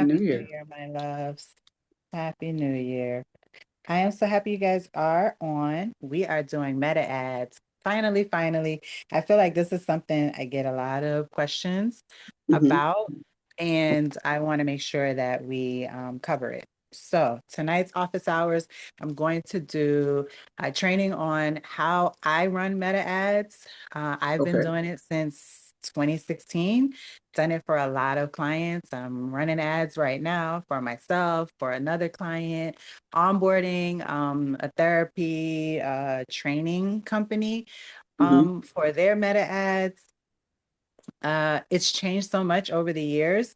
Happy New Happy New Year. Year, my loves. Happy New Year. I am so happy you guys are on. We are doing meta ads. Finally, finally. I feel like this is something I get a lot of questions Hmm. about, and I want to make sure that we cover it. So, tonight's office hours, I'm going to do a training on how I run meta ads. I've been Okay. doing it since 2016, done it for a lot of clients. I'm running ads right now for myself, for another client, onboarding a therapy training company Hmm. for their meta ads. It's changed so much over the years.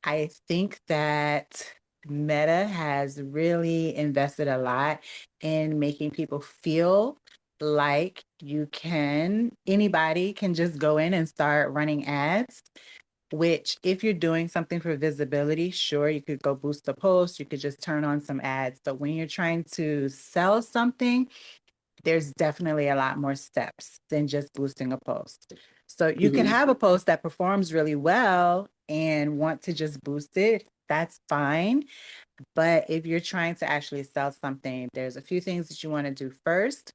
I think that Meta has really invested a lot in making people feel like anybody can just go in and start running ads. Which, if you're doing something for visibility, sure, you could go boost a post, you could just turn on some ads. But when you're trying to sell something, there's definitely a lot more steps than just boosting a post. So you can Hmm. have a post that performs really well and want to just boost it. That's fine. But if you're trying to actually sell something, there's a few things that you want to do first.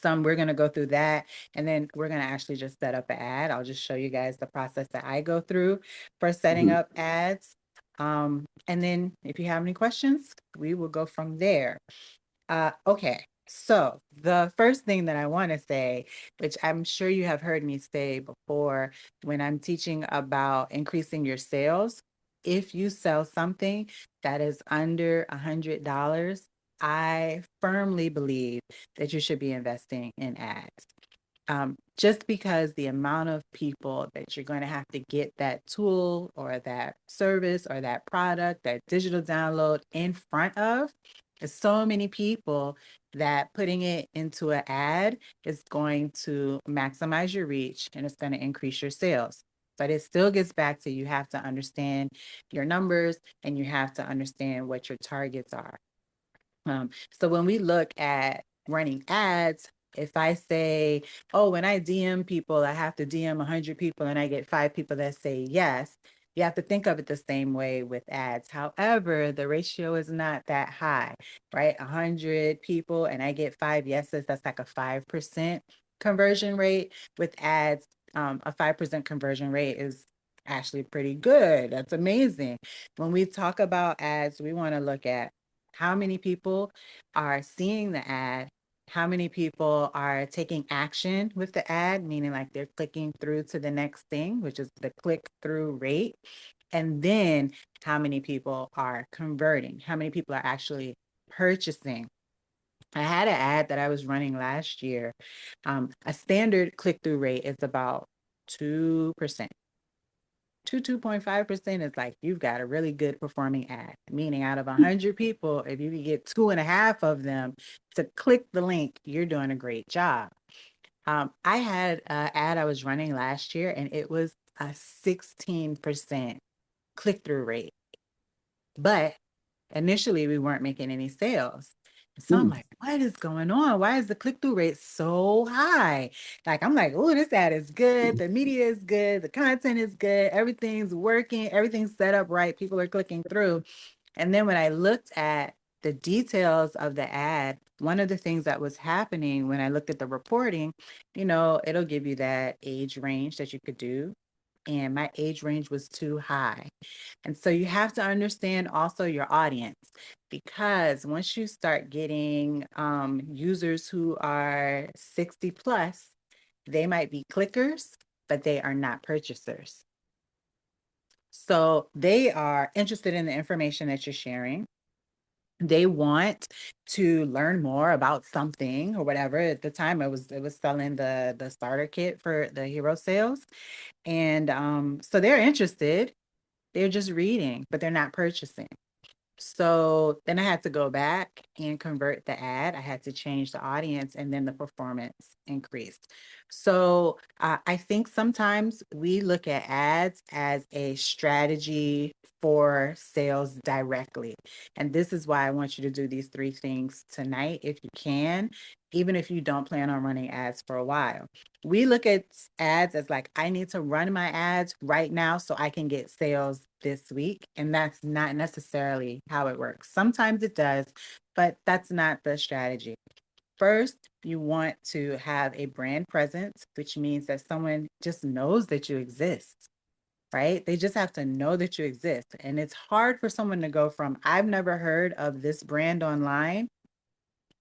We're going to go through that, and then we're going to actually just set up an ad. I'll just show you guys the process that I go through for setting Hmm. up ads. And then if you have any questions, we will go from there. Okay. So the first thing that I want to say, which I'm sure you have heard me say before when I'm teaching about increasing your sales, if you sell something that is under $100, I firmly believe that you should be investing in ads. Just because the amount of people that you're going to have to get that tool or that service or that product, that digital download in front of, there's so many people that putting it into an ad is going to maximize your reach and it's going to increase your sales. But it still gets back to you have to understand your numbers and you have to understand what your targets are. So when we look at running ads, if I say, oh, when I DM people, I have to DM 100 people and I get 5 people that say yes, you have to think of it the same way with ads. However, the ratio is not that high, right? 100 people and I get 5 yeses, that's like a 5% conversion rate. With ads, a 5% conversion rate is actually pretty good. That's amazing. When we talk about ads, we want to look at how many people are seeing the ad, how many people are taking action with the ad, meaning like they're clicking through to the next thing, which is the click through rate, and then how many people are converting, how many people are actually purchasing. I had an ad that I was running last year. A standard click through rate is about 2%. 2.5% is like you've got a really good performing ad, meaning out of 100 people, if you can get two and a half of them to click the link, you're doing a great job. I had an ad I was running last year and it was a 16% click through rate. But initially, we weren't making any sales. So I'm Hmm. like, what is going on? Why is the click through rate so high? Like, I'm like, oh, this ad is good. The media is good. The content is good. Everything's working. Everything's set up right. People are clicking through. And then when I looked at the details of the ad, one of the things that was happening when I looked at the reporting, it'll give you that age range that you could do. And my age range was too high. And so you have to understand also your audience, because once you start getting users who are 60 plus, they might be clickers, but they are not purchasers. So they are interested in the information that you're sharing. They want to learn more about something or whatever. At the time, it was selling the starter kit for the hero sales, and so they're interested. They're just reading, but they're not purchasing. So then I had to go back and convert the ad. I had to change the audience and then the performance increased. So I think sometimes we look at ads as a strategy for sales directly. And this is why I want you to do these three things tonight if you can, even if you don't plan on running ads for a while. We look at ads as like, I need to run my ads right now so I can get sales this week. And that's not necessarily how it works. Sometimes it does, but that's not the strategy. First, you want to have a brand presence, which means that someone just knows that you exist, right? They just have to know that you exist. And it's hard for someone to go from, I've never heard of this brand online,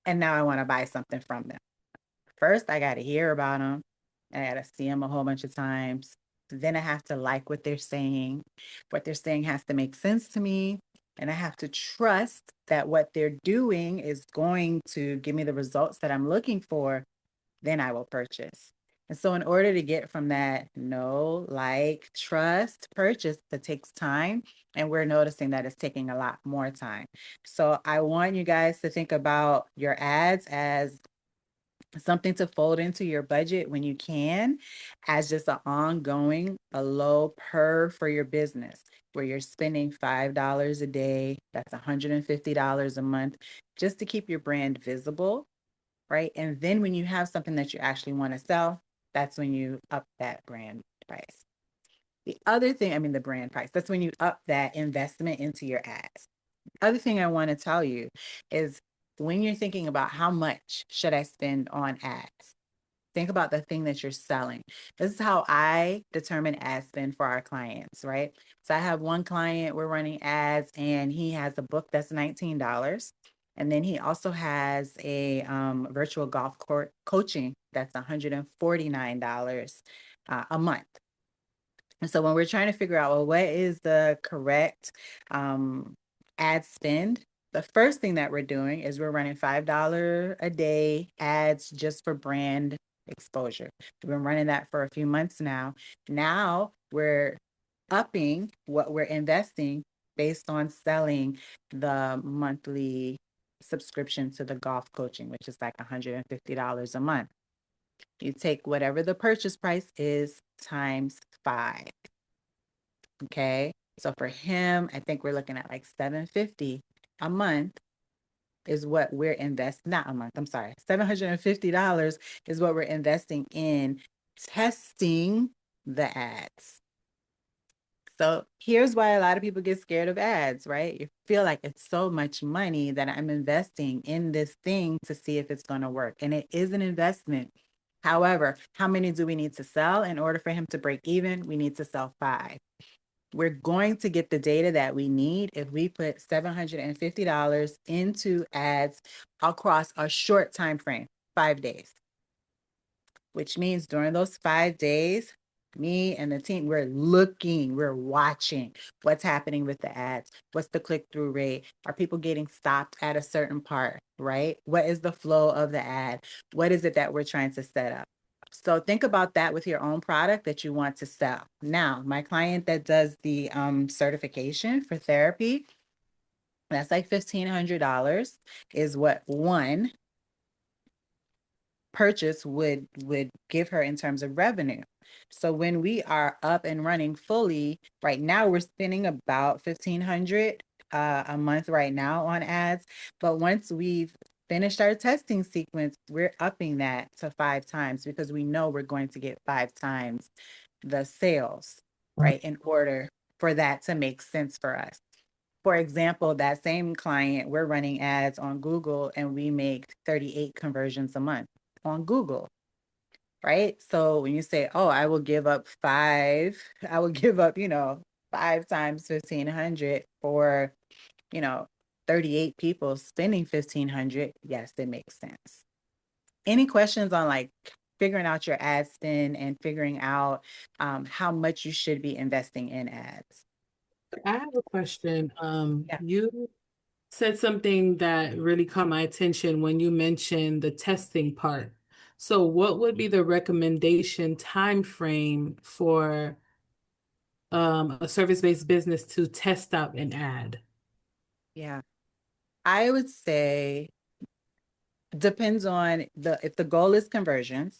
and now I want to buy something from them. First, I got to hear about them, and I got to see them a whole bunch of times. Then I have to like what they're saying. What they're saying has to make sense to me. And I have to trust that what they're doing is going to give me the results that I'm looking for. Then I will purchase. And so, in order to get from that know, like, trust, purchase, that takes time. And we're noticing that it's taking a lot more time. So, I want you guys to think about your ads as something to fold into your budget when you can, as just an ongoing, a low per for your business, where you're spending $5 a day. That's $150 a month just to keep your brand visible, right? And then when you have something that you actually want to sell, that's when you up that brand price. The other thing, I mean, the brand price, that's when you up that investment into your ads. The other thing I want to tell you is when you're thinking about how much should I spend on ads, think about the thing that you're selling. This is how I determine ad spend for our clients, right? So I have one client, we're running ads, and he has a book that's $19. And then he also has a virtual golf court coaching that's $149 a month. And so when we're trying to figure out, well, what is the correct ad spend? The first thing that we're doing is we're running $5 a day ads just for brand exposure. We've been running that for a few months now. Now we're upping what we're investing based on selling the monthly subscription to the golf coaching, which is like $150 a month. You take whatever the purchase price is times 5. Okay. So for him, I think we're looking at like $750 a month is what we're investing, not a month, I'm sorry. $750 is what we're investing in testing the ads. So here's why a lot of people get scared of ads, right? You feel like it's so much money that I'm investing in this thing to see if it's going to work. And it is an investment. However, how many do we need to sell in order for him to break even? We need to sell 5. We're going to get the data that we need if we put $750 into ads across a short time frame, 5 days, which means during those 5 days, me and the team, we're watching what's happening with the ads. What's the click-through rate? Are people getting stopped at a certain part, right? What is the flow of the ad? What is it that we're trying to set up? So think about that with your own product that you want to sell. Now, my client that does the certification for therapy, that's like $1,500 is what one purchase would give her in terms of revenue. So when we are up and running fully, right now we're spending about $1,500 a month right now on ads. But once we've finished our testing sequence, we're upping that to 5 times because we know we're going to get 5 times the sales, right, in order for that to make sense for us. For example, that same client, we're running ads on Google and we make 38 conversions a month on Google, right? So when you say, oh, I will give up 5, I will give up, 5 times 1,500 for, you know, 38 people spending 1,500. Yes, it makes sense. Any questions on like figuring out your ad spend and figuring out how much you should be investing in ads? I have a question. Yeah. You said something that really caught my attention when you mentioned the testing part. So what would be the recommendation time frame for a service-based business to test out an ad? Yeah. I would say depends on if the goal is conversions,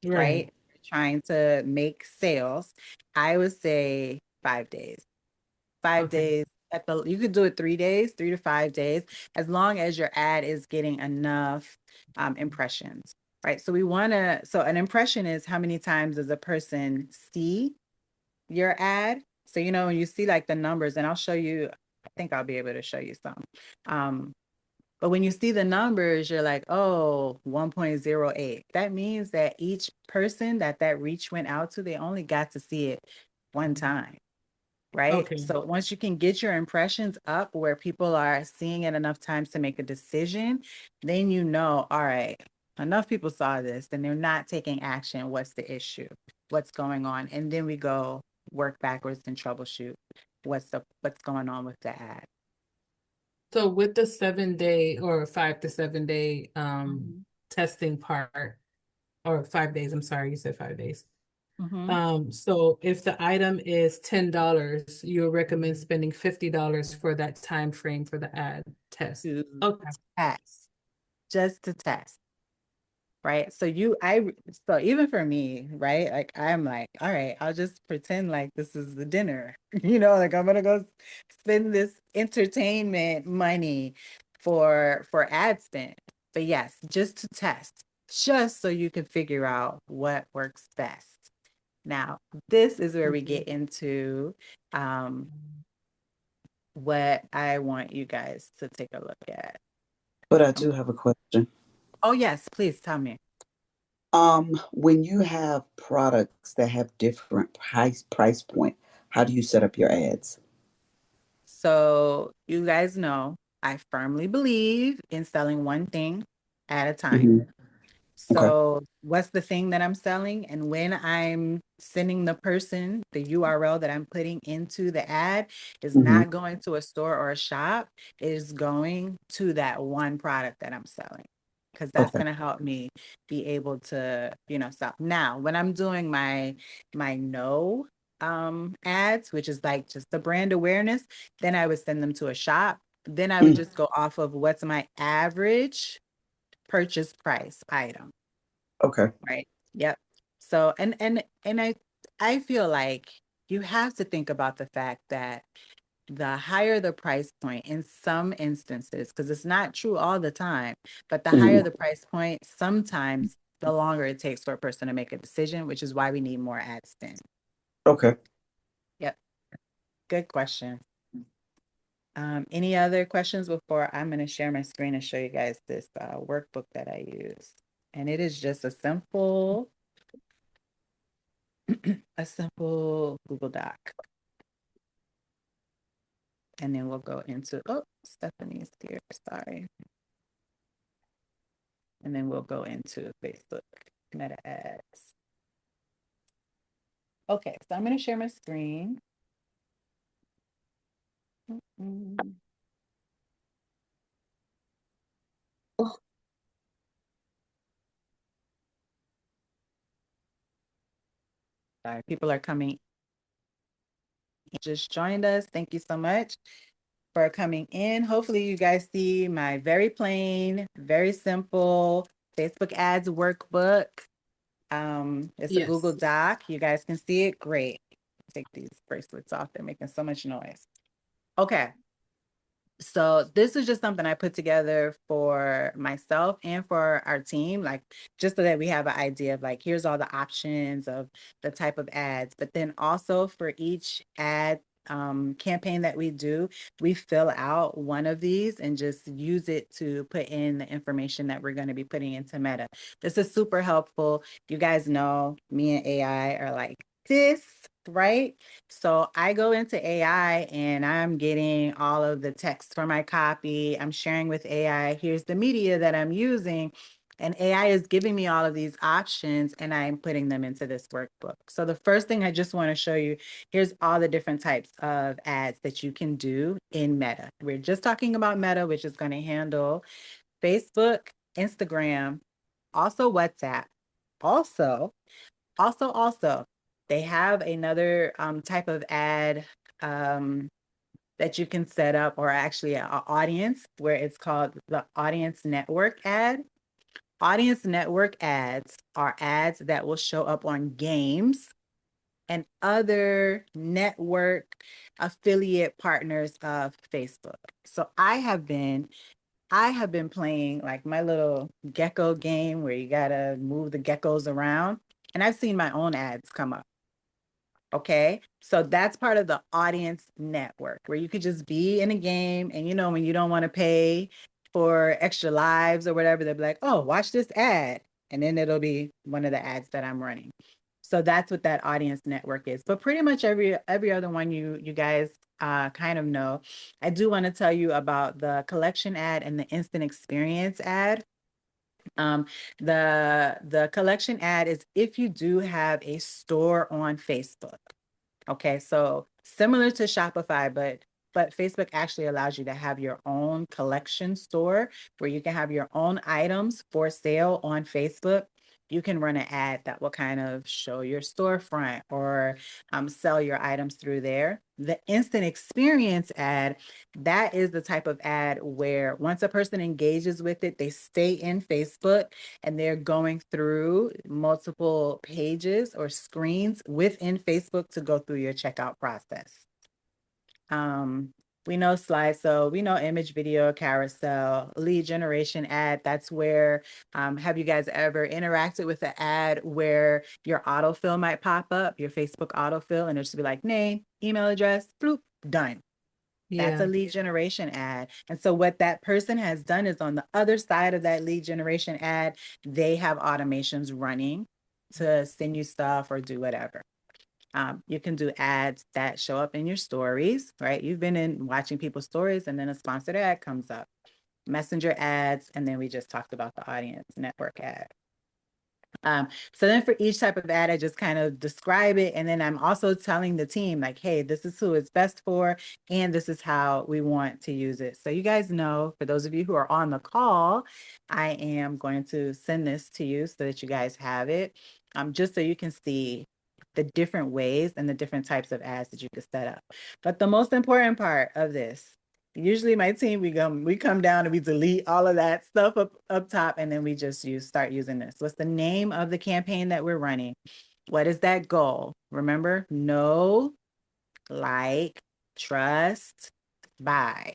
Right. right? Trying to make sales, I would say 5 days. 5 days Okay. you could do it 3 days, 3 to 5 days, as long as your ad is getting enough impressions, right? So an impression is how many times does a person see your ad. So, you know, when you see like the numbers, and I'll show you, I think I'll be able to show you some. But when you see the numbers, you're like, oh, 1.08. That means that each person that reach went out to, they only got to see it one time, right? Okay. So once you can get your impressions up where people are seeing it enough times to make a decision, then you know, all right, enough people saw this and they're not taking action. What's the issue? What's going on? And then we go work backwards and troubleshoot what's going on with the ad. So with the 7 day or 5 to 7 day Mhm. testing part, or 5 days, I'm sorry, you said 5 days. Mhm. So if the item is $10, you recommend spending $50 for that time frame for the ad test. To Okay. test, just to test. Right. So even for me, right? Like I'm like, all right, I'll just pretend like this is the dinner, like I'm gonna go spend this entertainment money for ad spend. But yes, just to test, just so you can figure out what works best. Now, this is where we Okay. get into what I want you guys to take a look at. But I do Um, have a question. oh yes, please tell me. When you have products that have different price point, how do you set up your ads? So you guys know I firmly believe in selling one thing at a time. Hmm. Okay. So what's the thing that I'm selling? And when I'm sending the person the URL that I'm putting into the ad is Hmm. not going to a store or a shop, it is going to that one product that I'm selling. Because that's Okay. going to help me be able to, sell. Now, when I'm doing my no ads, which is like just the brand awareness, then I would send them to a shop. Then I would Mm. just go off of what's my average purchase price item, Okay. right? Yep. So and I feel like you have to think about the fact that the higher the price point in some instances, because it's not true all the time, but the higher Mhm. the price point, sometimes the longer it takes for a person to make a decision, which is why we need more ad spend. Okay. Yep. Good question. Any other questions before I'm going to share my screen and show you guys this workbook that I use? And it is just a simple Google Doc. And then we'll go into, oh, Stephanie's here, sorry. And then we'll go into Facebook Meta Ads. Okay, so I'm going to share my screen. Sorry, people are coming. Just joined us. Thank you so much for coming in. Hopefully you guys see my very plain, very simple Facebook ads workbook. It's a Google Yes. Doc. You guys can see it. Great. Take these bracelets off. They're making so much noise. Okay. So this is just something I put together for myself and for our team, like just so that we have an idea of like, here's all the options of the type of ads, but then also for each ad campaign that we do, we fill out one of these and just use it to put in the information that we're going to be putting into Meta. This is super helpful. You guys know me and AI are like this, right? So I go into AI and I'm getting all of the text for my copy. I'm sharing with AI, here's the media that I'm using. And AI is giving me all of these options and I'm putting them into this workbook. So the first thing I just want to show you, here's all the different types of ads that you can do in Meta. We're just talking about Meta, which is going to handle Facebook, Instagram, also WhatsApp. Also, they have another type of ad that you can set up, or actually an audience, where it's called the audience network ad. Audience network ads are ads that will show up on games and other network affiliate partners of Facebook. So I have been playing like my little gecko game where you gotta move the geckos around, and I've seen my own ads come up. Okay, so that's part of the audience network where you could just be in a game and when you don't want to pay for extra lives or whatever, they'll be like, oh, watch this ad. And then it'll be one of the ads that I'm running. So that's what that audience network is. But pretty much every other one you guys kind of know. I do want to tell you about the collection ad and the instant experience ad. The collection ad is if you do have a store on Facebook. Okay, so similar to Shopify, but Facebook actually allows you to have your own collection store where you can have your own items for sale on Facebook. You can run an ad that will kind of show your storefront or sell your items through there. The instant experience ad, that is the type of ad where once a person engages with it, they stay in Facebook and they're going through multiple pages or screens within Facebook to go through your checkout process. We know slideshow, we know image, video, carousel, lead generation ad. That's where, have you guys ever interacted with an ad where your autofill might pop up, your Facebook autofill, and it should be like name, email address, bloop, done. That's a Yeah. lead generation ad. And so what that person has done is on the other side of that lead generation ad, they have automations running to send you stuff or do whatever. You can do ads that show up in your stories, right? You've been in watching people's stories and then a sponsored ad comes up. Messenger ads, and then we just talked about the audience network ad. So then for each type of ad, I just kind of describe it. And then I'm also telling the team like, hey, this is who it's best for. And this is how we want to use it. So you guys know, for those of you who are on the call, I am going to send this to you so that you guys have it, just so you can see the different ways and the different types of ads that you could set up. But the most important part of this, usually my team, we come down and we delete all of that stuff up top, and then we just start using this. What's the name of the campaign that we're running? What is that goal? Remember, know, like, trust, buy,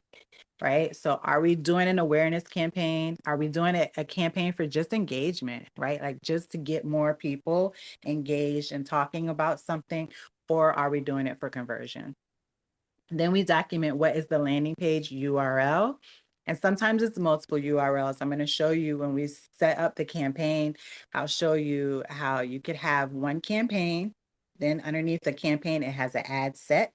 right? So are we doing an awareness campaign? Are we doing a campaign for just engagement, right? Like just to get more people engaged and talking about something, or are we doing it for conversion? Then we document what is the landing page URL. And sometimes it's multiple URLs. I'm going to show you when we set up the campaign, I'll show you how you could have one campaign. Then underneath the campaign, it has an ad set.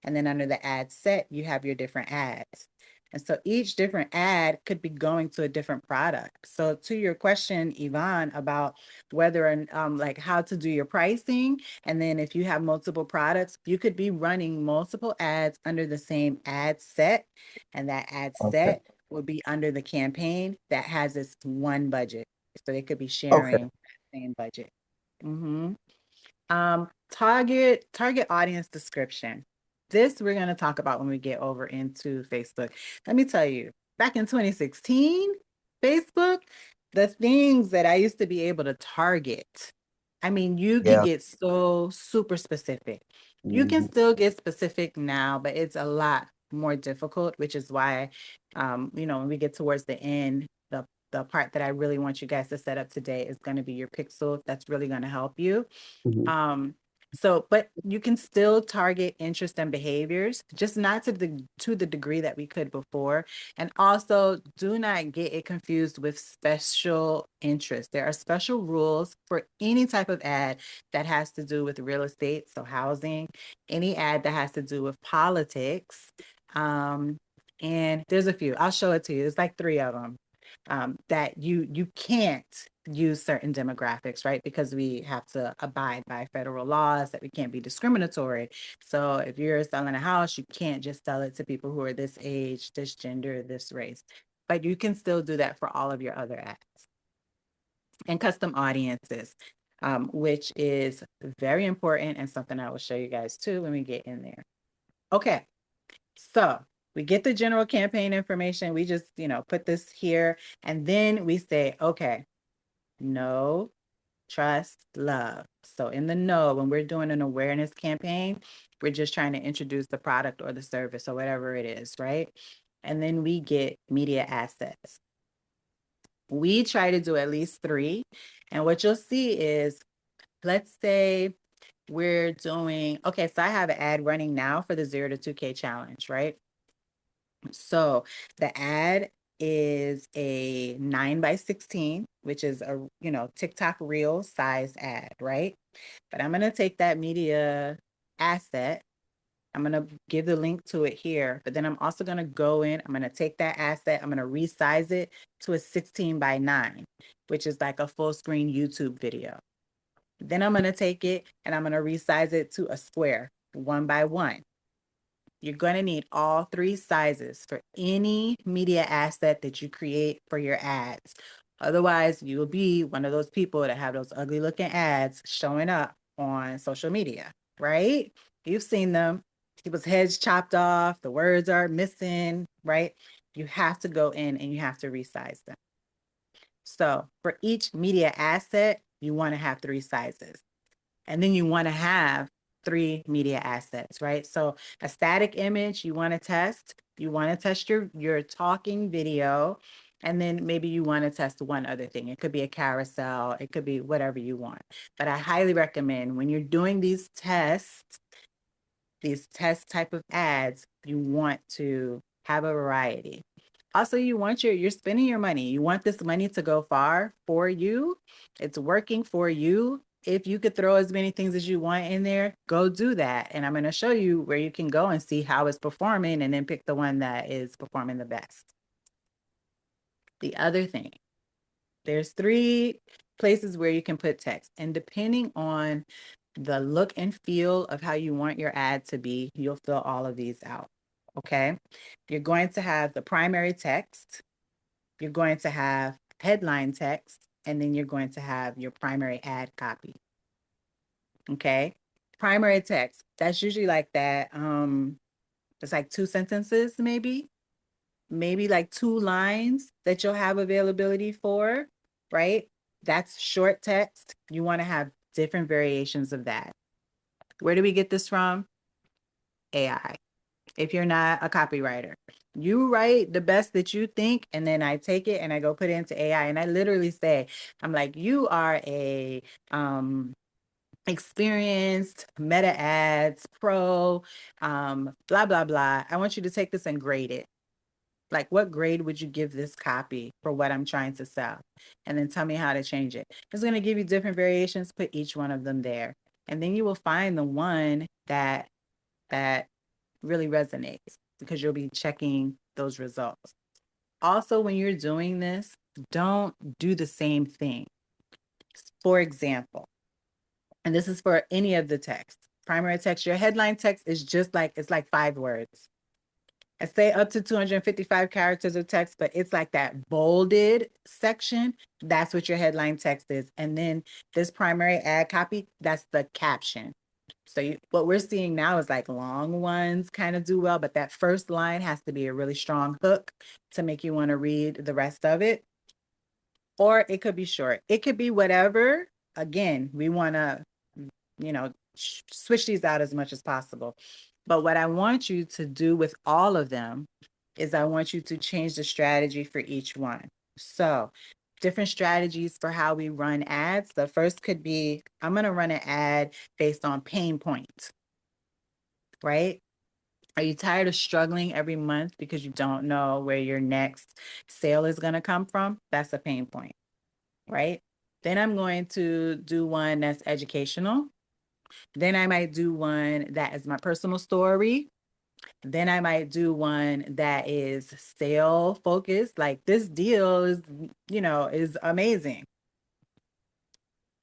And then under the ad set, you have your different ads. And so each different ad could be going to a different product. So to your question, Yvonne, about whether and like how to do your pricing, and then if you have multiple products, you could be running multiple ads under the same ad set, and that ad Okay. set will be under the campaign that has its one budget. So they could be Okay. sharing the same budget. Target audience description. This we're going to talk about when we get over into Facebook. Let me tell you, back in 2016, Facebook, the things that I used to be able to target, I mean, you could Yeah. get so super specific. You can Mhm. still get specific now, but it's a lot more difficult, which is why, when we get towards the end, the part that I really want you guys to set up today is going to be your pixel. That's really going to help you. Mhm. But you can still target interest and behaviors, just not to the degree that we could before. And also do not get it confused with special interest. There are special rules for any type of ad that has to do with real estate, so housing, any ad that has to do with politics. And there's a few. I'll show it to you. There's like 3 of them. That you can't use certain demographics, right? Because we have to abide by federal laws that we can't be discriminatory. So if you're selling a house, you can't just sell it to people who are this age, this gender, this race. But you can still do that for all of your other ads. And custom audiences, which is very important and something I will show you guys too when we get in there. Okay, so we get the general campaign information. We just, put this here. And then we say, okay, know, trust, love. So in the know, when we're doing an awareness campaign, we're just trying to introduce the product or the service or whatever it is, right? And then we get media assets. We try to do at least 3. And what you'll see is, let's say we're doing, okay, so I have an ad running now for the 0 to 2K challenge, right? So the ad is a 9 by 16, which is a, TikTok reel size ad, right? But I'm going to take that media asset. I'm going to give the link to it here, but then I'm also going to go in, I'm going to take that asset, I'm going to resize it to a 16 by 9, which is like a full screen YouTube video. Then I'm going to take it and I'm going to resize it to a square, 1 by 1. You're going to need all 3 sizes for any media asset that you create for your ads. Otherwise, you will be one of those people that have those ugly looking ads showing up on social media, right? You've seen them. People's heads chopped off, the words are missing, right? You have to go in and you have to resize them. So for each media asset, you want to have 3 sizes. And then you want to have 3 media assets, right? So a static image, you want to test. You want to test your talking video. And then maybe you want to test one other thing. It could be a carousel. It could be whatever you want. But I highly recommend when you're doing these test type of ads, you want to have a variety. Also, you're spending your money. You want this money to go far for you. It's working for you. If you could throw as many things as you want in there, go do that. And I'm going to show you where you can go and see how it's performing and then pick the one that is performing the best. The other thing, there's 3 places where you can put text. And depending on the look and feel of how you want your ad to be, you'll fill all of these out. Okay. You're going to have the primary text, you're going to have headline text, and then you're going to have your primary ad copy. Okay. Primary text, that's usually like that. It's like 2 sentences, maybe like 2 lines that you'll have availability for, right? That's short text. You want to have different variations of that. Where do we get this from? AI. If you're not a copywriter, you write the best that you think, and then I take it and I go put it into AI, and I literally say, I'm like, you are a experienced meta ads pro, blah blah blah. I want you to take this and grade it. Like, what grade would you give this copy for what I'm trying to sell? And then tell me how to change it. It's going to give you different variations. Put each one of them there, and then you will find the one that really resonates, because you'll be checking those results. Also, when you're doing this, don't do the same thing. For example, and this is for any of the text, primary text, your headline text is just like, it's like 5 words. I say up to 255 characters of text, but it's like that bolded section. That's what your headline text is. And then this primary ad copy, that's the caption. So what we're seeing now is like long ones kind of do well, but that first line has to be a really strong hook to make you want to read the rest of it. Or it could be short. It could be whatever. Again, we want to, switch these out as much as possible. But what I want you to do with all of them is I want you to change the strategy for each one. So different strategies for how we run ads. The first could be, I'm going to run an ad based on pain points, right? Are you tired of struggling every month because you don't know where your next sale is going to come from? That's a pain point, right? Then I'm going to do one that's educational. Then I might do one that is my personal story. Then I might do one that is sale focused, like this deal is amazing.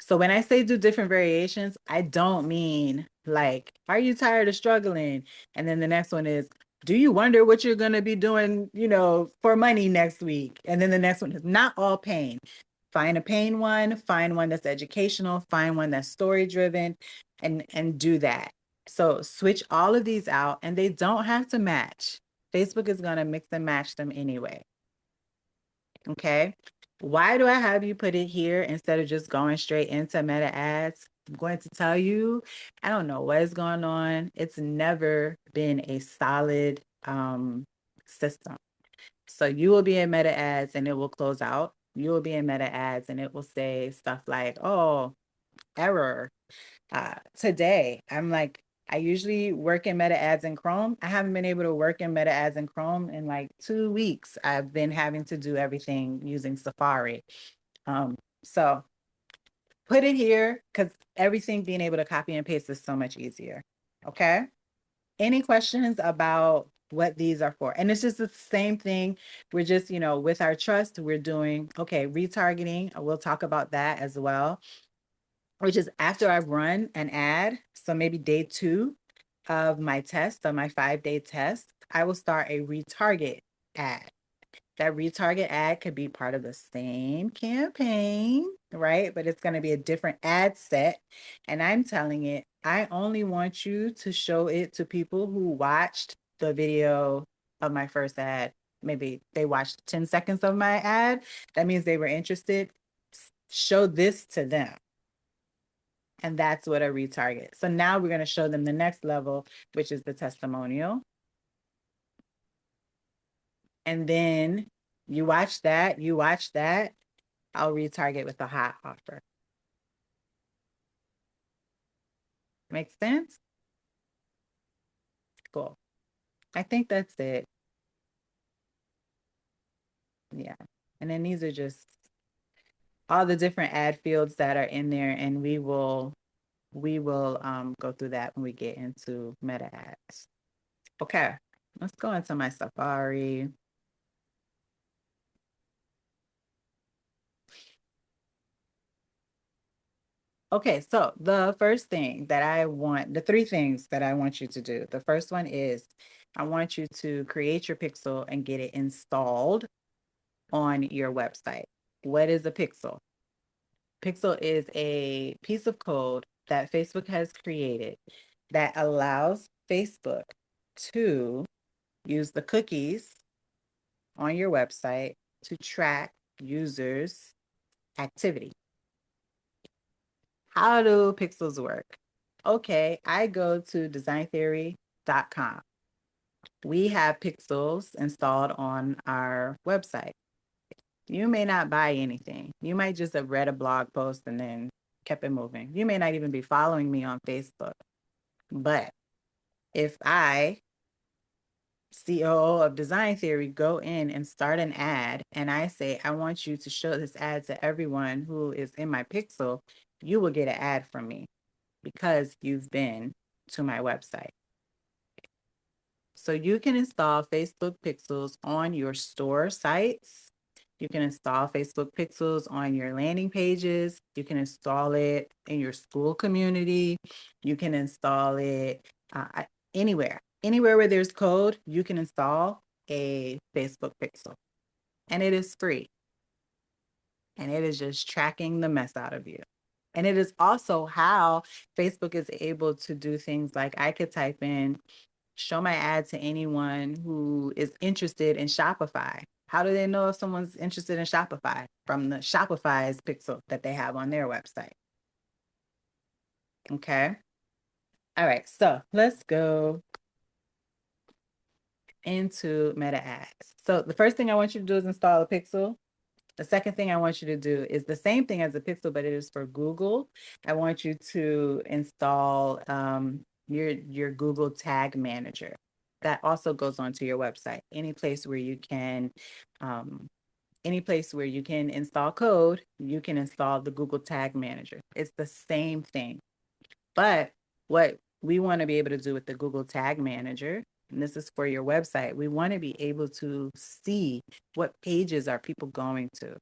So when I say do different variations, I don't mean like, are you tired of struggling? And then the next one is, do you wonder what you're going to be doing, for money next week? And then the next one is not all pain. Find a pain one, find one that's educational, find one that's story driven, and do that. So switch all of these out, and they don't have to match. Facebook is going to mix and match them anyway. Okay. Why do I have you put it here instead of just going straight into meta ads? I'm going to tell you, I don't know what is going on. It's never been a solid system. So you will be in meta ads and it will close out. You will be in meta ads and it will say stuff like, oh, error, Today, I'm like, I usually work in Meta Ads in Chrome. I haven't been able to work in Meta Ads in Chrome in like 2 weeks. I've been having to do everything using Safari. So put it here because everything being able to copy and paste is so much easier. Okay. Any questions about what these are for? And it's just the same thing. We're just, with our trust, we're doing, okay, retargeting. We'll talk about that as well, which is after I've run an ad. So maybe day 2 of my test, of my 5-day test, I will start a retarget ad. That retarget ad could be part of the same campaign, right? But it's going to be a different ad set. And I'm telling it, I only want you to show it to people who watched the video of my first ad. Maybe they watched 10 seconds of my ad. That means they were interested. Show this to them. And that's what a retarget. So now we're going to show them the next level, which is the testimonial. And then you watch that, I'll retarget with a hot offer. Makes sense? Cool. I think that's it. Yeah. And then these are just all the different ad fields that are in there, and we will go through that when we get into Meta Ads. Okay, let's go into my Safari. Okay, so the first thing that the 3 things that I want you to do. The first one is I want you to create your pixel and get it installed on your website. What is a pixel? Pixel is a piece of code that Facebook has created that allows Facebook to use the cookies on your website to track users' activity. How do pixels work? Okay, I go to designtheory.com. We have pixels installed on our website. You may not buy anything. You might just have read a blog post and then kept it moving. You may not even be following me on Facebook. But if I, COO of Design Theory, go in and start an ad and I say, I want you to show this ad to everyone who is in my pixel, you will get an ad from me because you've been to my website. So you can install Facebook pixels on your store sites. You can install Facebook pixels on your landing pages. You can install it in your school community. You can install it anywhere. Anywhere where there's code, you can install a Facebook pixel. And it is free. And it is just tracking the mess out of you. And it is also how Facebook is able to do things like I could type in, show my ad to anyone who is interested in Shopify. How do they know if someone's interested in Shopify? From the Shopify's pixel that they have on their website. Okay. All right. So let's go into Meta Ads. So the first thing I want you to do is install a pixel. The second thing I want you to do is the same thing as a pixel, but it is for Google. I want you to install your Google Tag Manager. That also goes onto your website. Any place where you can install code, you can install the Google Tag Manager. It's the same thing. But what we want to be able to do with the Google Tag Manager, and this is for your website, we want to be able to see what pages are people going to,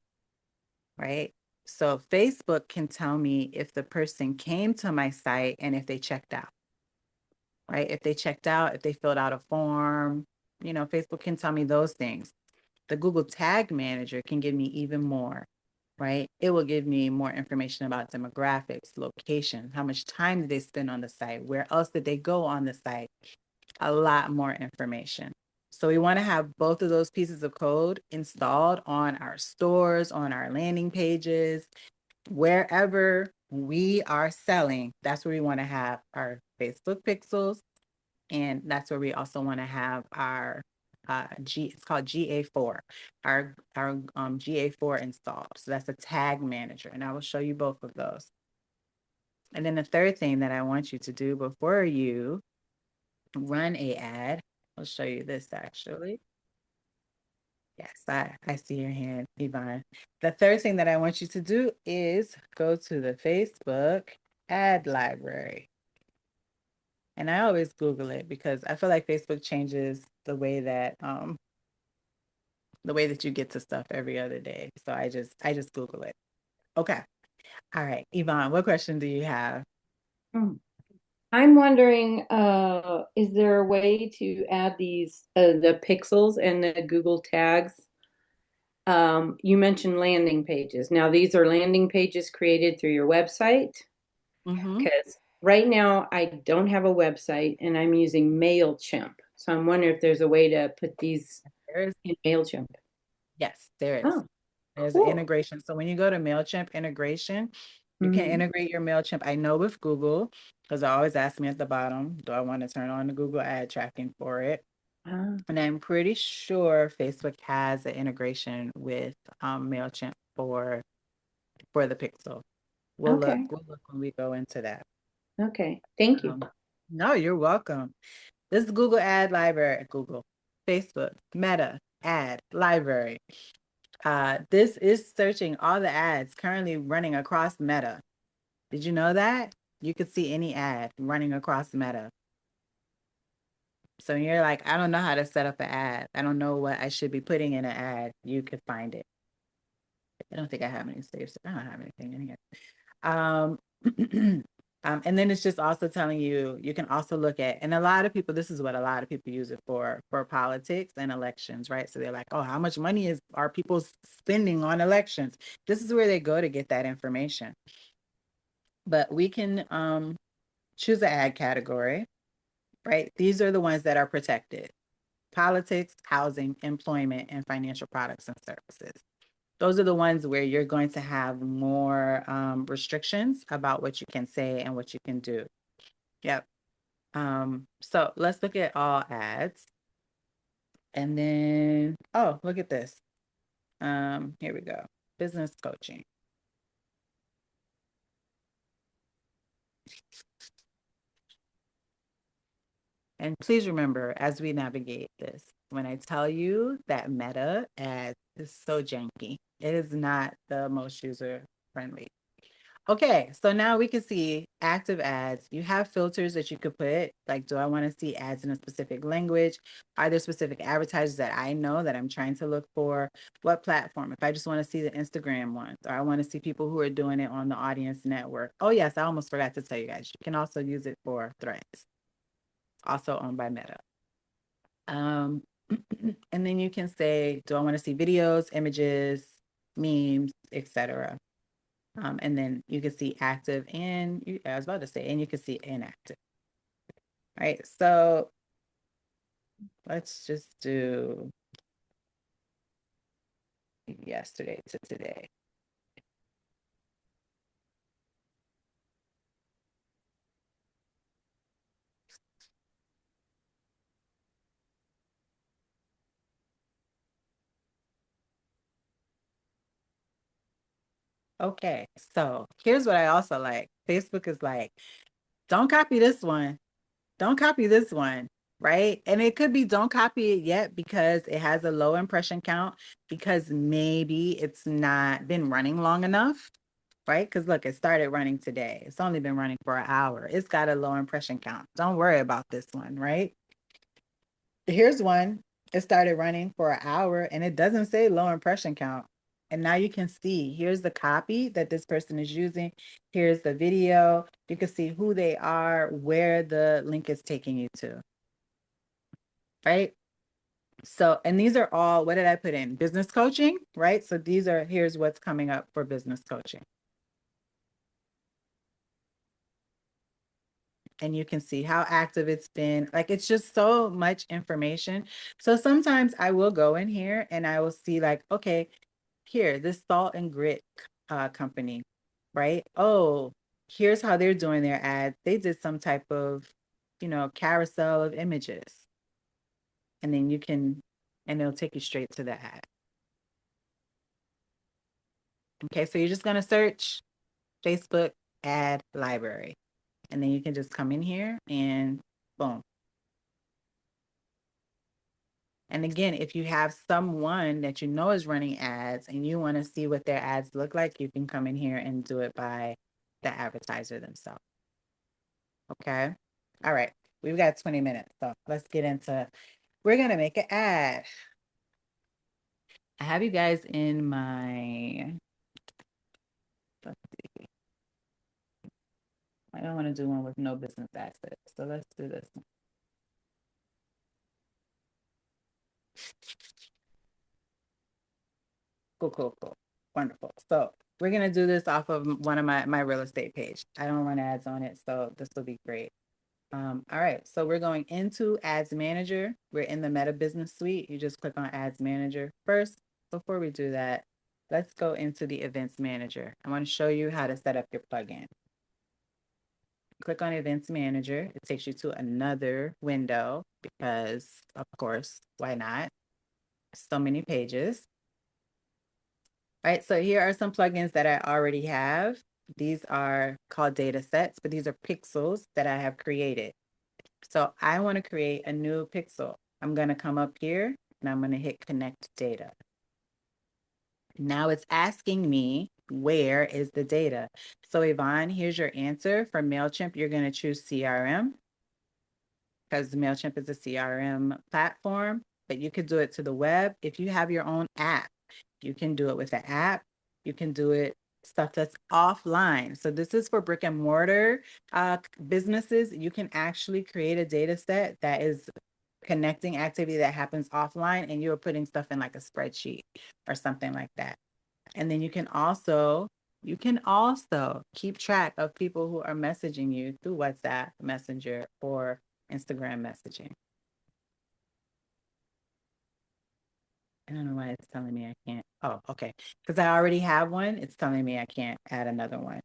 right? So Facebook can tell me if the person came to my site and if they checked out, right? If they checked out, if they filled out a form, Facebook can tell me those things. The Google Tag Manager can give me even more, right? It will give me more information about demographics, location, how much time did they spend on the site, where else did they go on the site, a lot more information. So we want to have both of those pieces of code installed on our stores, on our landing pages, wherever we are selling. That's where we want to have our Facebook pixels. And that's where we also want to have our it's called GA4, our GA4 installed. So that's a tag manager. And I will show you both of those. And then the third thing that I want you to do before you run a ad, I'll show you this actually. Yes, I see your hand, Yvonne. The third thing that I want you to do is go to the Facebook ad library. And I always Google it because I feel like Facebook changes the way that you get to stuff every other day. So I just Google it. Okay. All right, Yvonne, what question do you have? Hmm. I'm wondering, is there a way to add these the pixels and the Google tags? You mentioned landing pages. Now, these are landing pages created through your website Mm-hmm. because right now I don't have a website and I'm using MailChimp. So I'm wondering if there's a way to put these There is, in MailChimp. yes, there is. Oh, There's an cool. integration. So when you go to MailChimp integration, you can Mhm. integrate your MailChimp. I know with Google, because I always ask me at the bottom, do I want to turn on the Google ad tracking for it? Ah, And I'm pretty sure Facebook has an integration with MailChimp for the Pixel. okay. We'll look when we go into that. Okay. Thank you. No, you're welcome. This is Google Ad Library, Google, Facebook, Meta Ad Library. This is searching all the ads currently running across Meta. Did you know that? You could see any ad running across Meta. So you're like, I don't know how to set up an ad. I don't know what I should be putting in an ad. You could find it. I don't think I have any saves. I don't have anything in here. Um, and then it's just also telling you, you can also look at, and a lot of people, this is what a lot of people use it for politics and elections, right? So they're like, oh, how much money are people spending on elections? This is where they go to get that information. But we can choose an ad category, right? These are the ones that are protected: politics, housing, employment, and financial products and services. Those are the ones where you're going to have more restrictions about what you can say and what you can do. Yep. So let's look at all ads. And then, oh, look at this. Here we go. Business coaching. And please remember, as we navigate this, when I tell you that Meta ads is so janky, it is not the most user friendly. Okay, so now we can see active ads. You have filters that you could put, like, do I want to see ads in a specific language? Are there specific advertisers that I know that I'm trying to look for? What platform? If I just want to see the Instagram ones, or I want to see people who are doing it on the Audience Network. Oh, yes, I almost forgot to tell you guys. You can also use it for Threads, also owned by Meta. And then you can say, do I want to see videos, images, memes, etc. And then you can see active and I was about to say, and you can see inactive. All right, so let's just do yesterday to today. Okay, so here's what I also like. Facebook is like, don't copy this one. Don't copy this one, right? And it could be don't copy it yet because it has a low impression count, because maybe it's not been running long enough, right? Because look, it started running today. It's only been running for an hour. It's got a low impression count. Don't worry about this one, right? Here's one. It started running for an hour and it doesn't say low impression count. And now you can see, here's the copy that this person is using. Here's the video. You can see who they are, where the link is taking you to, right? So, and these are all, what did I put in? Business coaching, right? So here's what's coming up for business coaching. And you can see how active it's been. Like, it's just so much information. So sometimes I will go in here and I will see, like, okay, here, this Salt and Grit company, right? Oh, here's how they're doing their ads. They did some type of, carousel of images. And then and it'll take you straight to the ad. Okay, so you're just gonna search Facebook Ad Library. And then you can just come in here and boom. And again, if you have someone that you know is running ads and you want to see what their ads look like, you can come in here and do it by the advertiser themselves. Okay. All right. We've got 20 minutes. So let's get into, we're going to make an ad. I have you guys in my, let's see. I don't want to do one with no business access. So let's do this one. Cool. Wonderful. So we're going to do this off of one of my real estate page. I don't run ads on it, so this will be great. All right, so we're going into Ads Manager. We're in the Meta Business Suite. You just click on Ads Manager. First, before we do that, let's go into the Events Manager. I want to show you how to set up your plugin. Click on Events Manager. It takes you to another window because, of course, why not? So many pages. All right, so here are some plugins that I already have. These are called data sets, but these are pixels that I have created. So I want to create a new pixel. I'm going to come up here and I'm going to hit connect data. Now it's asking me, where is the data? So Yvonne, here's your answer. For MailChimp, you're going to choose CRM because MailChimp is a CRM platform, but you could do it to the web. If you have your own app, you can do it with an app. You can do it stuff that's offline. So this is for brick and mortar businesses. You can actually create a data set that is connecting activity that happens offline, and you're putting stuff in like a spreadsheet or something like that. And then you can also keep track of people who are messaging you through WhatsApp Messenger or Instagram messaging. I don't know why it's telling me I can't. Oh, okay. Because I already have one. It's telling me I can't add another one.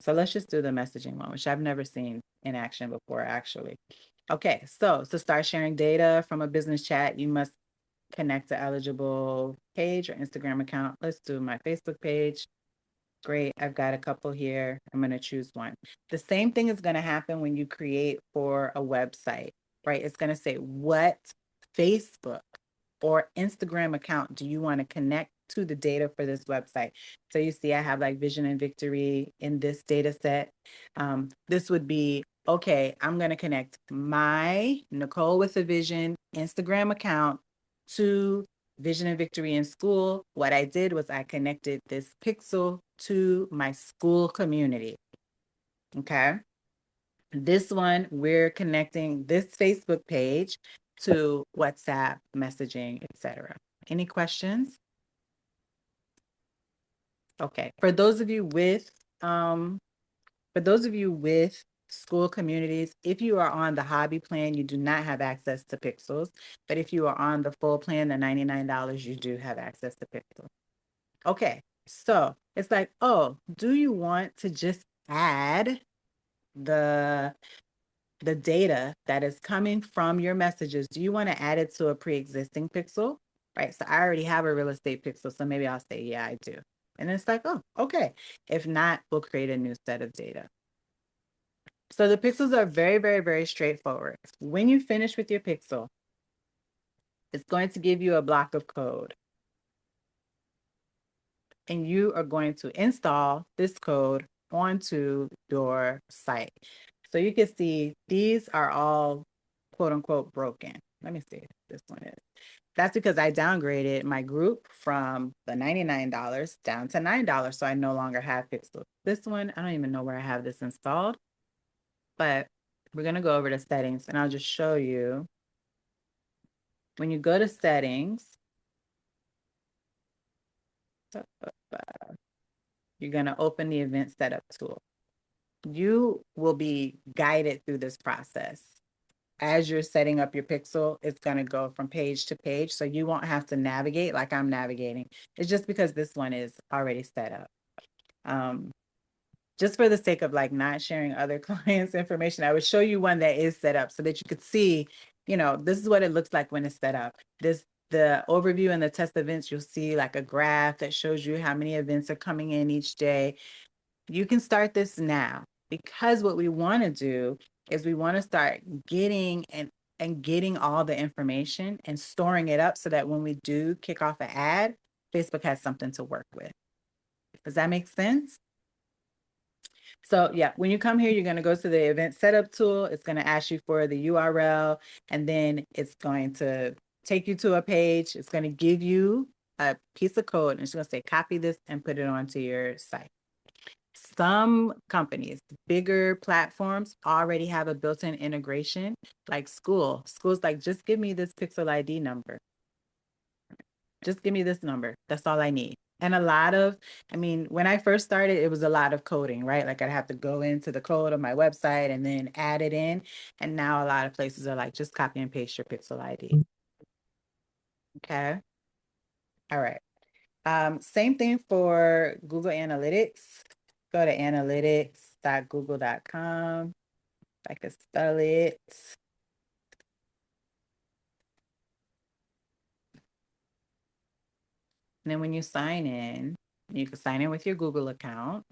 So let's just do the messaging one, which I've never seen in action before, actually. Okay, so to start sharing data from a business chat, you must connect to eligible page or Instagram account. Let's do my Facebook page. Great, I've got a couple here. I'm going to choose one. The same thing is going to happen when you create for a website, right? It's going to say, what Facebook or Instagram account do you want to connect to the data for this website? So you see I have like Vision and Victory in this data set. This would be, okay, I'm going to connect my Nicole with a Vision Instagram account to Vision and Victory in school. What I did was I connected this pixel to my school community. Okay. This one, we're connecting this Facebook page to WhatsApp messaging, etc. Any questions? Okay. For those of you with school communities, if you are on the hobby plan, you do not have access to pixels. But if you are on the full plan, the $99, you do have access to pixels. Okay. So it's like, oh, do you want to just add the data that is coming from your messages? Do you want to add it to a pre-existing pixel? Right. So I already have a real estate pixel. So maybe I'll say, yeah, I do. And it's like, oh, okay. If not, we'll create a new set of data. So the pixels are very, very, very straightforward. When you finish with your pixel, it's going to give you a block of code. And you are going to install this code onto your site. So you can see these are all quote unquote broken. Let me see if this one is. That's because I downgraded my group from the $99 down to $9. So I no longer have pixels. This one, I don't even know where I have this installed, but we're going to go over to settings and I'll just show you. When you go to settings, you're going to open the event setup tool. You will be guided through this process. As you're setting up your pixel, it's going to go from page to page. So you won't have to navigate like I'm navigating. It's just because this one is already set up. Just for the sake of like not sharing other clients' information, I would show you one that is set up so that you could see, this is what it looks like when it's set up. The overview and the test events, you'll see like a graph that shows you how many events are coming in each day. you can start this now, because what we want to do is we want to start getting and getting all the information and storing it up so that when we do kick off an ad, Facebook has something to work with. Does that make sense? So yeah, when you come here, you're going to go to the event setup tool. It's going to ask you for the URL, and then it's going to take you to a page. It's going to give you a piece of code, and it's going to say, copy this and put it onto your site. Some companies, bigger platforms, already have a built-in integration, like School's like, just give me this Pixel ID number. Just give me this number. That's all I need. And when I first started, it was a lot of coding, right? Like I'd have to go into the code of my website and then add it in. And now a lot of places are like, just copy and paste your Pixel ID. Okay. All right. Same thing for Google Analytics. Go to analytics.google.com. I could spell it. And then when you sign in, you can sign in with your Google account.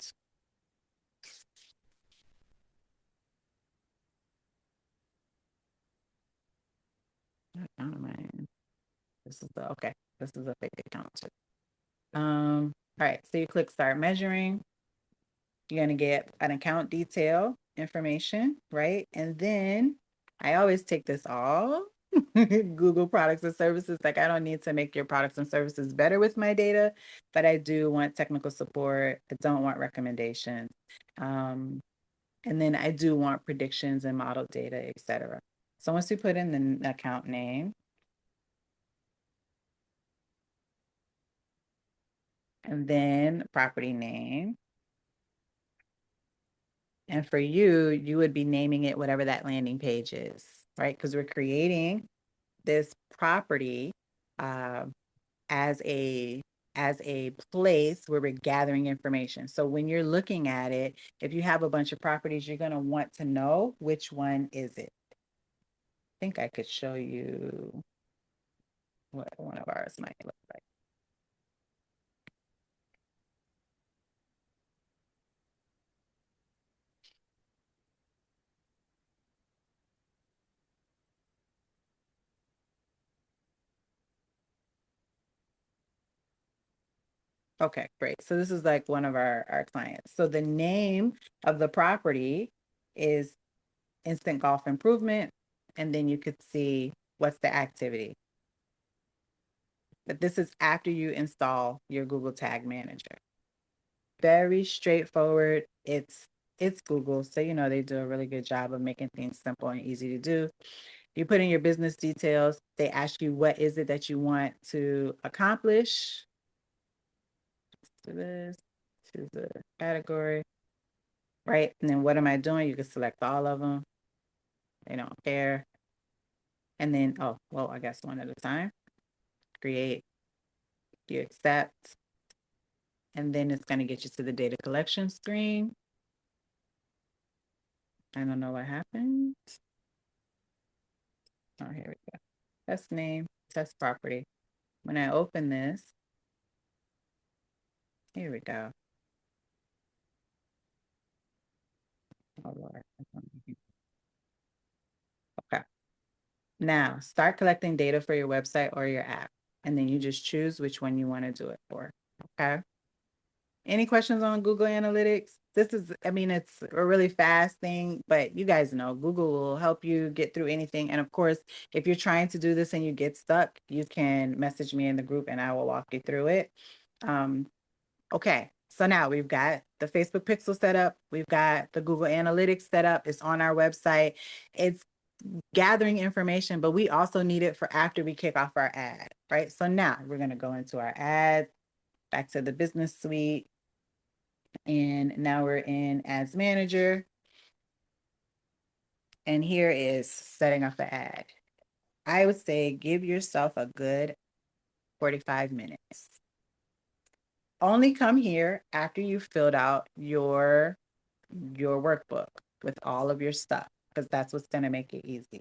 This is a fake account too. All right, so you click start measuring. You're gonna get an account detail information, right? And then I always take this all Google products and services. Like I don't need to make your products and services better with my data, but I do want technical support. I don't want recommendations. And then I do want predictions and model data, etc. So once you put in the account name, and then property name. And for you, you would be naming it whatever that landing page is, right? Because we're creating this property as a place where we're gathering information. So when you're looking at it, if you have a bunch of properties, you're going to want to know which one is it. I think I could show you what one of ours might look like. Okay, great. So this is like one of our clients. So the name of the property is Instant Golf Improvement, and then you could see what's the activity. But this is after you install your Google Tag Manager. Very straightforward. It's Google, so they do a really good job of making things simple and easy to do. You put in your business details. They ask you what is it that you want to accomplish. To this, to the category, right? And then what am I doing? You can select all of them. They don't care. And then, I guess one at a time. Create, you accept, and then it's going to get you to the data collection screen. I don't know what happened. Oh, here we go. Test name, test property. When I open this, here we go. Oh, Lord. Okay. Now, start collecting data for your website or your app, and then you just choose which one you want to do it for. Okay. Any questions on Google Analytics? It's a really fast thing, but you guys know Google will help you get through anything. And of course, if you're trying to do this and you get stuck, you can message me in the group and I will walk you through it. Okay, so now we've got the Facebook Pixel set up. We've got the Google Analytics set up. It's on our website. It's gathering information, but we also need it for after we kick off our ad, right? So now we're going to go into our ad, back to the business suite. And now we're in Ads Manager. And here is setting up the ad. I would say give yourself a good 45 minutes. Only come here after you've filled out your workbook with all of your stuff, because that's what's going to make it easy.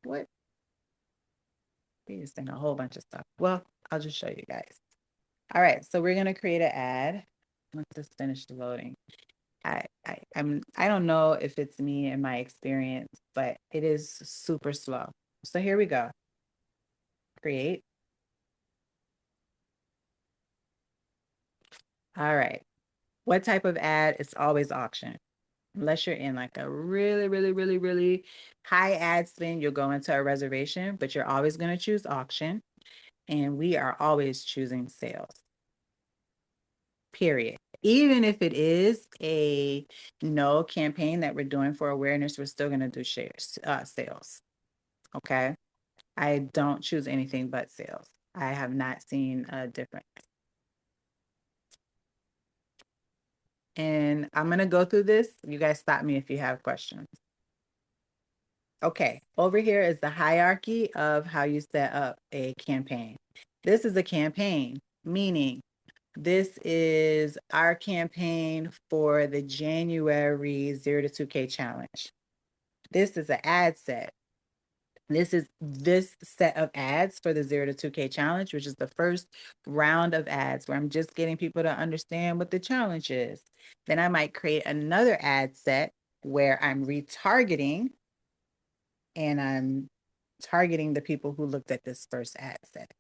What? We're using a whole bunch of stuff. Well, I'll just show you guys. All right, so we're going to create an ad. Let's just finish the loading. I don't know if it's me and my experience, but it is super slow. So here we go. Create. All right. What type of ad? It's always auction. Unless you're in like a really high ad spend, you'll go into a reservation, but you're always going to choose auction. And we are always choosing sales. Period. Even if it is a no campaign that we're doing for awareness, we're still going to do sales. Okay. I don't choose anything but sales. I have not seen a difference. And I'm going to go through this. You guys stop me if you have questions. Okay, over here is the hierarchy of how you set up a campaign. This is a campaign, meaning this is our campaign for the January 0 to 2K challenge. This is an ad set. This is this set of ads for the 0 to 2K challenge, which is the first round of ads where I'm just getting people to understand what the challenge is. Then I might create another ad set where I'm retargeting and I'm targeting the people who looked at this first ad set.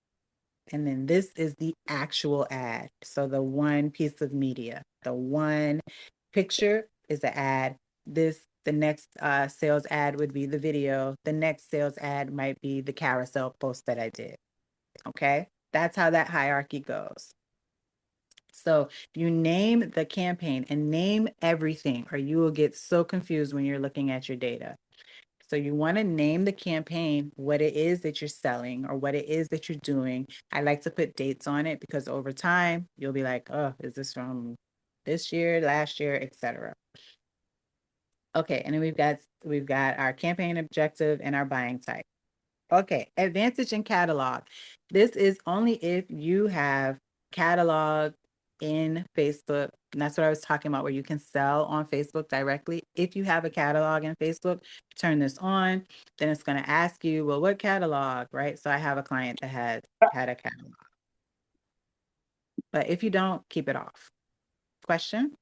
And then this is the actual ad. So the one piece of media, the one picture is the ad. The next sales ad would be the video. The next sales ad might be the carousel post that I did. Okay, that's how that hierarchy goes. So you name the campaign and name everything, or you will get so confused when you're looking at your data. So you want to name the campaign, what it is that you're selling or what it is that you're doing. I like to put dates on it because over time you'll be like, oh, is this from this year, last year, etc. Okay, and then we've got our campaign objective and our buying type. Okay, advantage in catalog. This is only if you have catalog in Facebook. And that's what I was talking about, where you can sell on Facebook directly. If you have a catalog in Facebook, turn this on, then it's going to ask you, well, what catalog, right? So I have a client that had a catalog. But if you don't, keep it off. Question?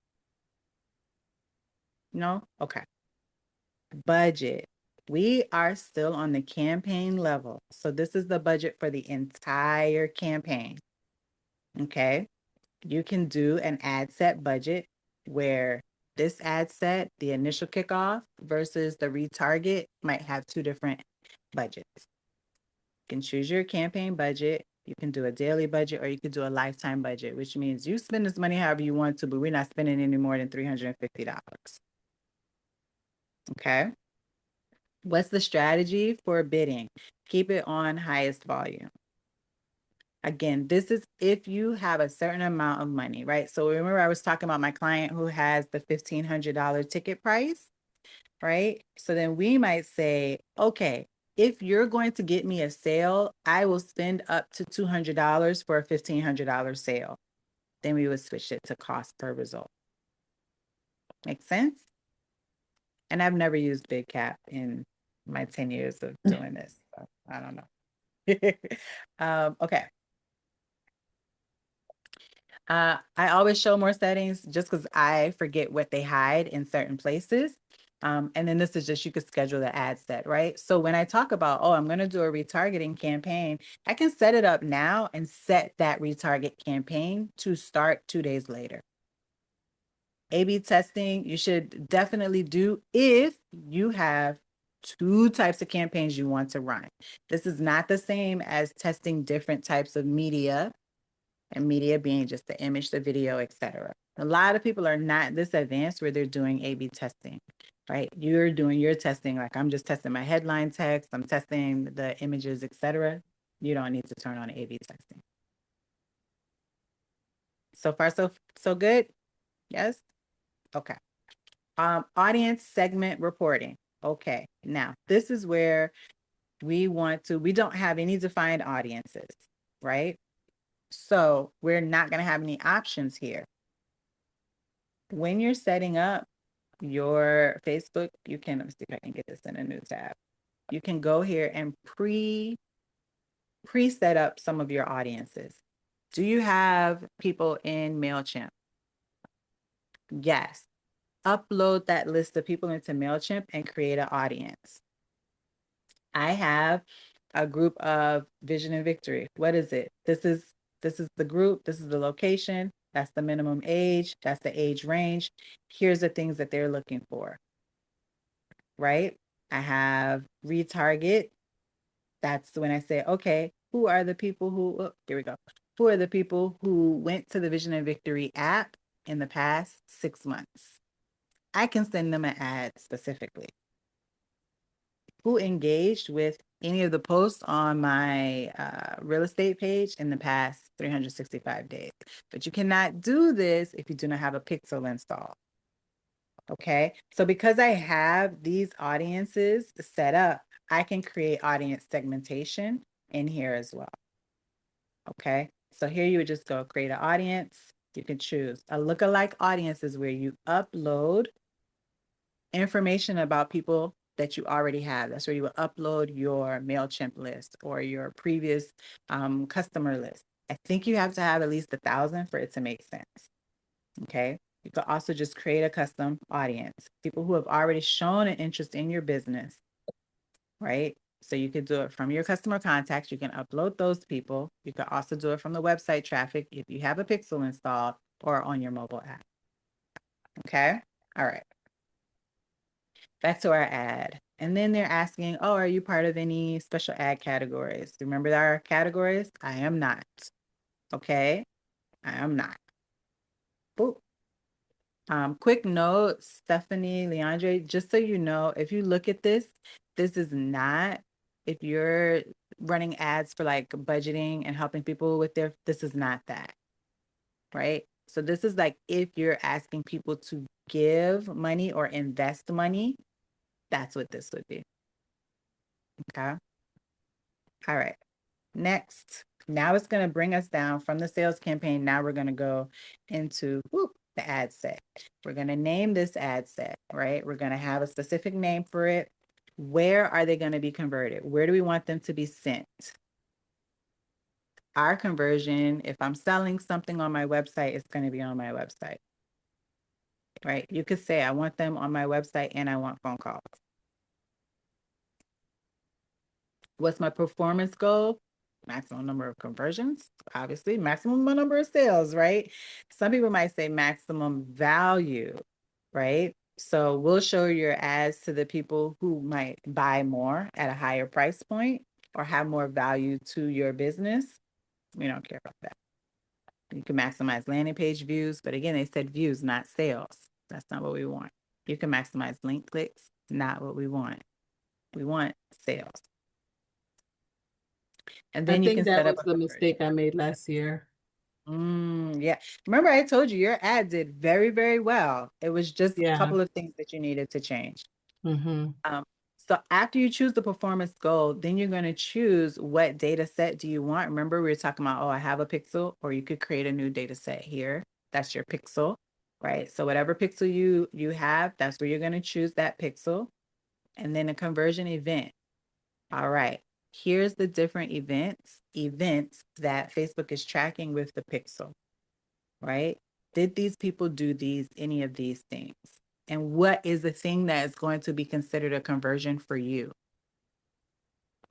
No? Okay. Budget. We are still on the campaign level. So this is the budget for the entire campaign. Okay. You can do an ad set budget where this ad set, the initial kickoff versus the retarget, might have two different budgets. You can choose your campaign budget. You can do a daily budget, or you could do a lifetime budget, which means you spend this money however you want to, but we're not spending any more than $350. Okay. What's the strategy for bidding? Keep it on highest volume. Again, this is if you have a certain amount of money, right? So remember I was talking about my client who has the $1,500 ticket price, right? So then we might say, okay, if you're going to get me a sale, I will spend up to $200 for a $1,500 sale. Then we would switch it to cost per result. Make sense? And I've never used Big Cap in my 10 years of doing this. So I don't know. Okay. I always show more settings just because I forget what they hide in certain places. And then this is just, you could schedule the ad set, right? So when I talk about, oh, I'm going to do a retargeting campaign, I can set it up now and set that retarget campaign to start 2 days later. A/B testing, you should definitely do if you have two types of campaigns you want to run. This is not the same as testing different types of media, and media being just the image, the video, etc. A lot of people are not this advanced where they're doing A/B testing, right? You're doing your testing, like I'm just testing my headline text, I'm testing the images, etc. You don't need to turn on A/B testing. So far, so good? Yes? Okay. Audience segment reporting. Okay, now this is where we don't have any defined audiences, right? So we're not going to have any options here. When you're setting up your Facebook, you can, let me see if I can get this in a new tab. You can go here and pre-set up some of your audiences. Do you have people in MailChimp? Yes. upload that list of people into MailChimp and create an audience. I have a group of Vision and Victory. What is it? This is the group, this is the location, that's the minimum age, that's the age range. Here's the things that they're looking for, right? I have retarget. That's when I say, okay, who are the people who, oh, here we go. Who are the people who went to the Vision and Victory app in the past 6 months? I can send them an ad specifically. Who engaged with any of the posts on my real estate page in the past 365 days? But you cannot do this if you do not have a pixel installed. Okay, so because I have these audiences set up, I can create audience segmentation in here as well. Okay, so here you would just go create an audience. You can choose a lookalike audience is where you upload information about people that you already have. That's where you will upload your MailChimp list or your previous customer list. I think you have to have at least 1,000 for it to make sense. Okay. You could also just create a custom audience, people who have already shown an interest in your business, right? So you could do it from your customer contacts. You can upload those people. You could also do it from the website traffic if you have a pixel installed or on your mobile app. Okay. All right. Back to our ad. And then they're asking, oh, are you part of any special ad categories? Remember our categories? I am not. Okay. I am not. Boop. Quick note, Stephanie, Leandre, just so you know, if you look at this, this is not, if you're running ads for like budgeting and helping people with this is not that, right? So this is like if you're asking people to give money or invest money, that's what this would be. Okay. All right. Next, now it's going to bring us down from the sales campaign. Now we're going to go into the ad set. We're going to name this ad set, right? We're going to have a specific name for it. Where are they going to be converted? Where do we want them to be sent? Our conversion, if I'm selling something on my website, it's going to be on my website, right? You could say, I want them on my website and I want phone calls. What's my performance goal? Maximum number of conversions, obviously, maximum number of sales, right? Some people might say maximum value, right? So we'll show your ads to the people who might buy more at a higher price point or have more value to your business. We don't care about that. You can maximize landing page views, but again, they said views, not sales. That's not what we want. You can maximize link clicks, not what we want. We want sales. And then I you think can that set up was a the conversion. mistake I made last year. Yeah. Remember, I told you your ad did very, very well. It was just a Yeah. couple of things that you needed to change. Mm-hmm. So after you choose the performance goal, then you're going to choose what data set do you want. Remember, we were talking about, oh, I have a pixel, or you could create a new data set here. That's your pixel, right? So whatever pixel you have, that's where you're going to choose that pixel. And then a conversion event. All right. Here's the different events that Facebook is tracking with the pixel, right? Did these people do any of these things? And what is the thing that is going to be considered a conversion for you?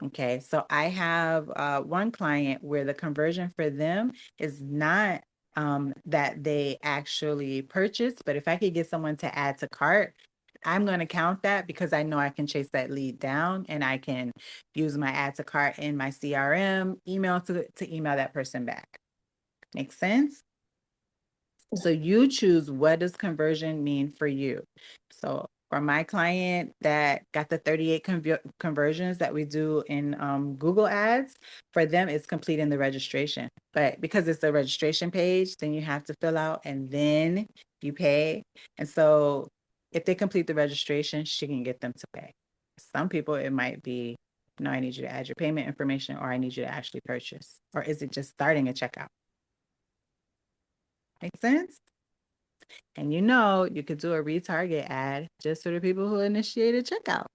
Okay, so I have one client where the conversion for them is not that they actually purchased, but if I could get someone to add to cart, I'm going to count that because I know I can chase that lead down and I can use my add to cart in my CRM email to email that person back. Make sense? So you choose, what does conversion mean for you? So for my client that got the 38 conversions that we do in Google Ads, for them, it's completing the registration. But because it's a registration page, then you have to fill out and then you pay. And so if they complete the registration, she can get them to pay. Some people, it might be, no, I need you to add your payment information, or I need you to actually purchase. Or is it just starting a checkout? Make sense? And you could do a retarget ad just for the people who initiated checkout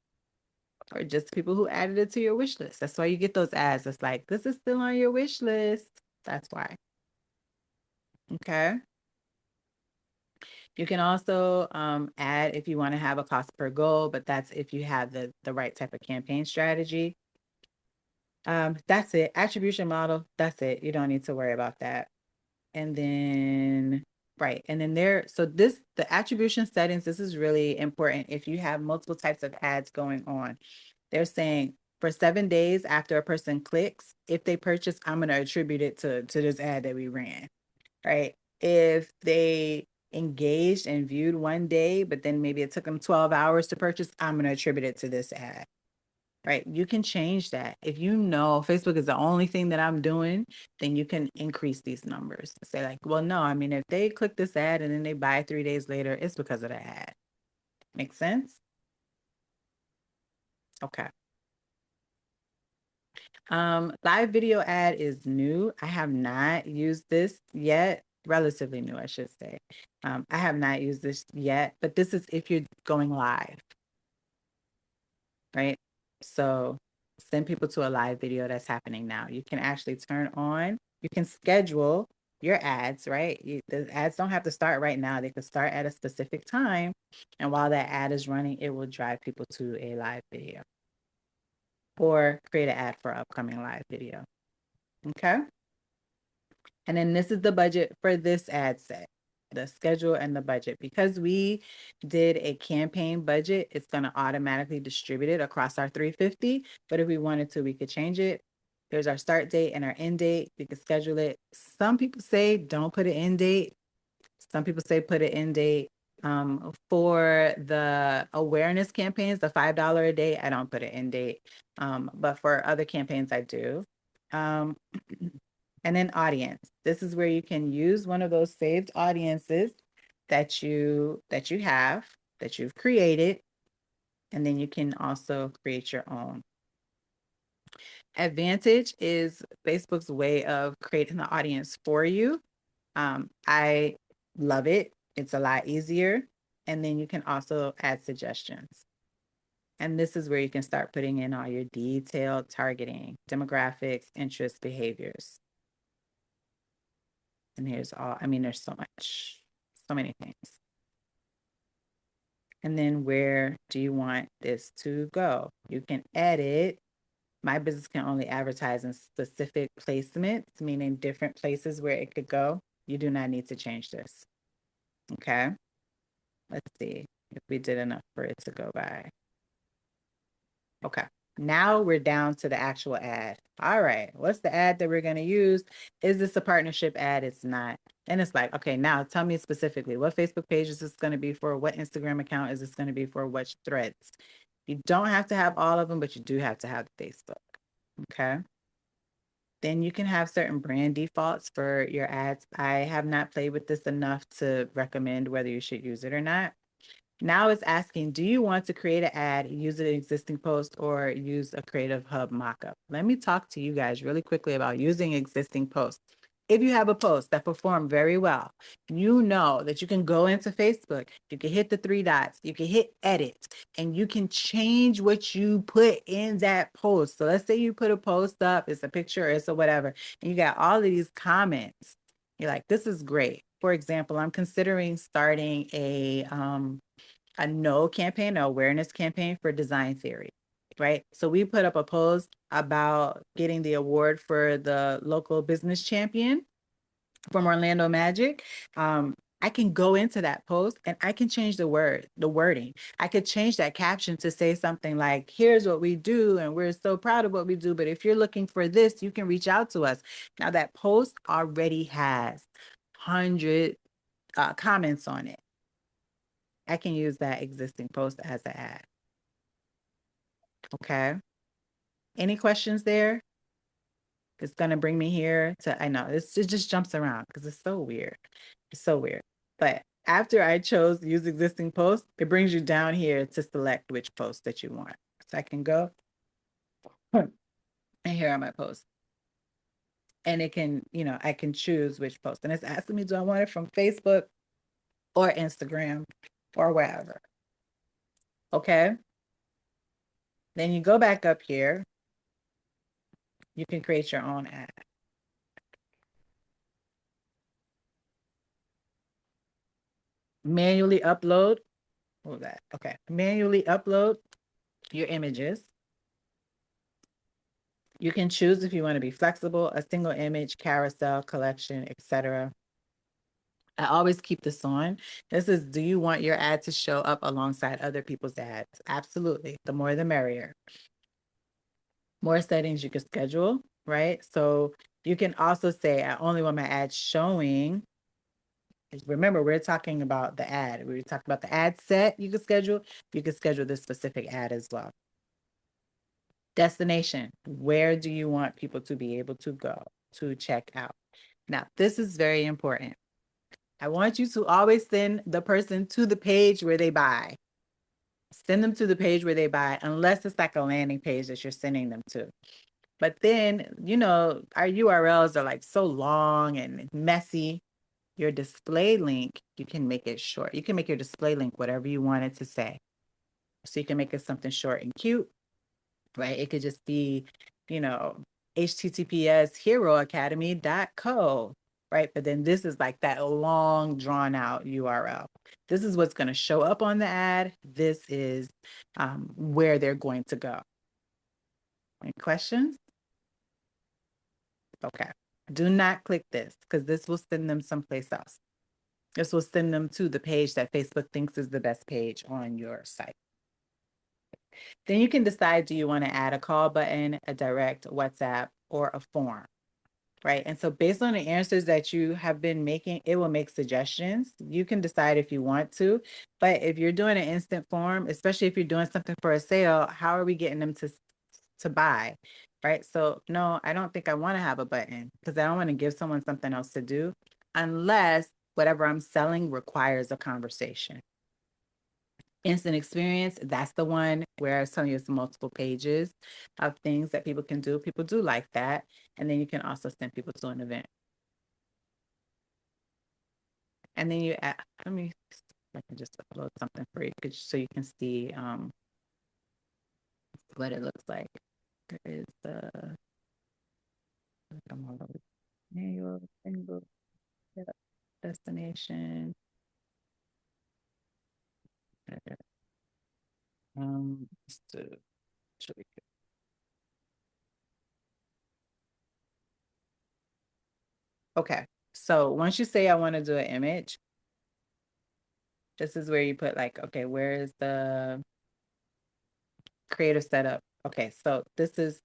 or just people who added it to your wish list. That's why you get those ads. It's like, this is still on your wish list. That's why. Okay. You can also add if you want to have a cost per goal, but that's if you have the right type of campaign strategy. That's it. Attribution model, that's it. You don't need to worry about that. And then, right. And then the attribution settings, this is really important if you have multiple types of ads going on. They're saying for 7 days after a person clicks, if they purchase, I'm going to attribute it to this ad that we ran, right? If they engaged and viewed 1 day, but then maybe it took them 12 hours to purchase, I'm going to attribute it to this ad. Right. You can change that. If you know Facebook is the only thing that I'm doing, then you can increase these numbers. Say like, well, no, I mean, if they click this ad and then they buy 3 days later, it's because of the ad. Make sense? Okay. Live video ad is new. I have not used this yet. Relatively new, I should say. I have not used this yet, but this is if you're going live, right? So send people to a live video that's happening now. You can actually turn on, you can schedule your ads, right? The ads don't have to start right now. They could start at a specific time. And while that ad is running, it will drive people to a live video or create an ad for upcoming live video. Okay. And then this is the budget for this ad set, the schedule and the budget. Because we did a campaign budget, it's going to automatically distribute it across our 350. But if we wanted to, we could change it. There's our start date and our end date. We could schedule it. Some people say don't put an end date. Some people say put an end date. For the awareness campaigns, the $5 a day, I don't put an end date. But for other campaigns, I do. And then audience. This is where you can use one of those saved audiences that you've created, and then you can also create your own. Advantage is Facebook's way of creating the audience for you. I love it. It's a lot easier. And then you can also add suggestions. And this is where you can start putting in all your detailed targeting, demographics, interests, behaviors. And here's all, I mean, there's so many things. And then where do you want this to go? You can edit. My business can only advertise in specific placements, meaning different places where it could go. You do not need to change this. Okay. Let's see if we did enough for it to go by. Okay. Now we're down to the actual ad. All right. What's the ad that we're going to use? Is this a partnership ad? It's not. And it's like, okay, now tell me specifically what Facebook page is this going to be for? What Instagram account is this going to be for? What threads? You don't have to have all of them, but you do have to have Facebook. Okay. Then you can have certain brand defaults for your ads. I have not played with this enough to recommend whether you should use it or not. Now it's asking, do you want to create an ad, use an existing post, or use a Creative Hub mockup? Let me talk to you guys really quickly about using existing posts. If you have a post that performed very well, you know that you can go into Facebook, you can hit the 3 dots, you can hit edit, and you can change what you put in that post. So let's say you put a post up, it's a picture, it's a whatever, and you got all of these comments. You're like, this is great. For example, I'm considering starting a no campaign, an awareness campaign for Design Theory, right? So we put up a post about getting the award for the local business champion from Orlando Magic. I can go into that post and I can change the wording. I could change that caption to say something like, here's what we do, and we're so proud of what we do. But if you're looking for this, you can reach out to us. Now that post already has 100 comments on it. I can use that existing post as an ad. Okay. Any questions there? It's going to bring me here to, I know it just jumps around because it's so weird. It's so weird. But after I chose use existing post, it brings you down here to select which post that you want. So I can go and here are my posts. And it can, I can choose which post. And it's asking me, do I want it from Facebook or Instagram or wherever? Okay. Then you go back up here. You can create your own ad. manually upload. What was that? Okay. Manually upload your images. You can choose if you want to be flexible, a single image, carousel, collection, etc. I always keep this on. This is, do you want your ad to show up alongside other people's ads? Absolutely. The more the merrier. More settings you can schedule, right? So you can also say, I only want my ad showing. Remember, we're talking about the ad. We talked about the ad set you can schedule. You can schedule this specific ad as well. Destination. Where do you want people to be able to go to check out? Now, this is very important. I want you to always send the person to the page where they buy. Send them to the page where they buy, unless it's like a landing page that you're sending them to. But then, you know, our URLs are like so long and messy. Your display link, you can make it short. You can make your display link whatever you want it to say. So you can make it something short and cute, right? It could just be, you know, https heroacademy.co, right? But then this is like that long drawn out URL. This is what's going to show up on the ad. This is where they're going to go. Any questions? Okay. Do not click this because this will send them someplace else. This will send them to the page that Facebook thinks is the best page on your site. Then you can decide, do you want to add a call button, a direct WhatsApp, or a form, right? And so based on the answers that you have been making, it will make suggestions. You can decide if you want to, but if you're doing an instant form, especially if you're doing something for a sale, how are we getting them to buy, right? So no, I don't think I want to have a button because I don't want to give someone something else to do unless whatever I'm selling requires a conversation. Instant experience, that's the one where I was telling you it's multiple pages of things that people can do. People do like that. And then you can also send people to an event. And then you add, let me, I can just upload something for you so you can see what it looks like. There is the manual single destination. Just to show you. Okay, so once you say I want to do an image, this is where you put like, okay, where is the creative setup? Okay, so this is,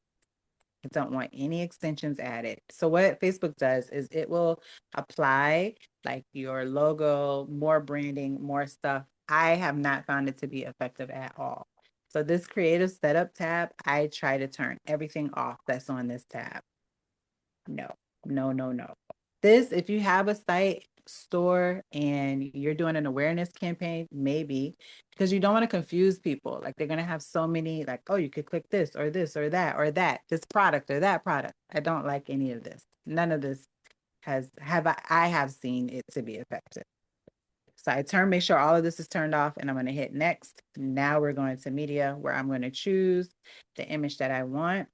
I don't want any extensions added. So what Facebook does is it will apply like your logo, more branding, more stuff. I have not found it to be effective at all. So this creative setup tab, I try to turn everything off that's on this tab. No, no, no, no. This, if you have a site store and you're doing an awareness campaign, maybe, because you don't want to confuse people. Like they're going to have so many, like, oh, you could click this or this or that, this product or that product. I don't like any of this. None of this I have seen it to be effective. So I make sure all of this is turned off and I'm going to hit next. Now we're going to media where I'm going to choose the image that I want.